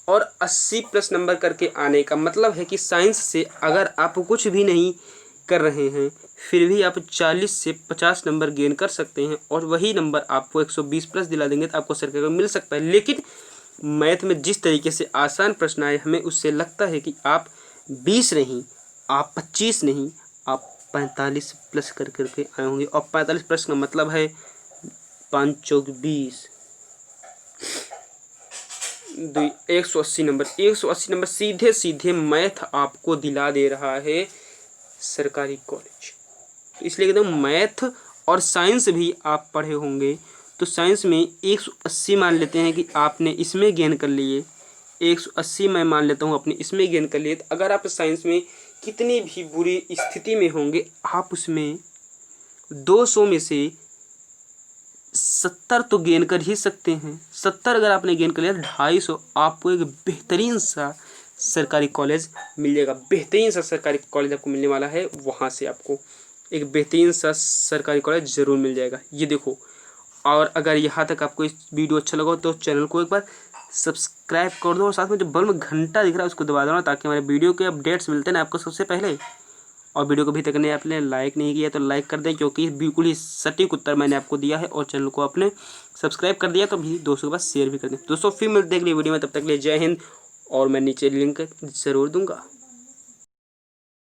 और 80 प्लस नंबर करके आने का मतलब है कि साइंस से अगर आप कुछ भी नहीं कर रहे हैं फिर भी आप 40 से 50 नंबर गेन कर सकते हैं, और वही नंबर आपको 120 प्लस दिला देंगे तो आपको सर्टिफिकेट मिल सकता है। लेकिन मैथ में जिस तरीके से आसान प्रश्न आए, हमें उससे लगता है कि आप 20 नहीं, आप 25 नहीं, आप 45 प्लस कर करके आए होंगे। और 45 प्लस का मतलब है 5 चौक 20, 180 नंबर। 180 नंबर सीधे सीधे मैथ आपको दिला दे रहा है सरकारी कॉलेज। तो इसलिए कहते हैं मैथ और साइंस भी आप पढ़े होंगे, तो साइंस में 180 मान लेते हैं कि आपने इसमें गेन कर लिए, 180 मैं मान लेता हूँ अपने इसमें गेन कर लिए। तो अगर आप साइंस में कितनी भी बुरी स्थिति में होंगे, आप उसमें 200 में से 70 तो गेन कर ही सकते हैं। 70 अगर आपने गेन कर लिया, 250 आपको एक बेहतरीन सा सरकारी कॉलेज मिल जाएगा। बेहतरीन सा सरकारी कॉलेज आपको मिलने वाला है, वहाँ से आपको एक बेहतरीन सा सरकारी कॉलेज ज़रूर मिल जाएगा। ये देखो, और अगर यहाँ तक आपको इस वीडियो अच्छा लगा तो चैनल को एक बार सब्सक्राइब कर दो, और साथ में जो बगल में घंटा दिख रहा है उसको दबा देना, ताकि हमारे वीडियो के अपडेट्स मिलते हैं ना आपको सबसे पहले। और वीडियो को अभी तक ने आपने लाइक नहीं किया तो लाइक कर दें, क्योंकि बिल्कुल ही सटीक उत्तर मैंने आपको दिया है। और चैनल को आपने सब्सक्राइब कर दिया तो भी दोस्तों के पास शेयर भी कर दें। दोस्तों फिर मिलते हैं अगली वीडियो में, तब तक के लिए जय हिंद। और मैं नीचे लिंक ज़रूर दूंगा।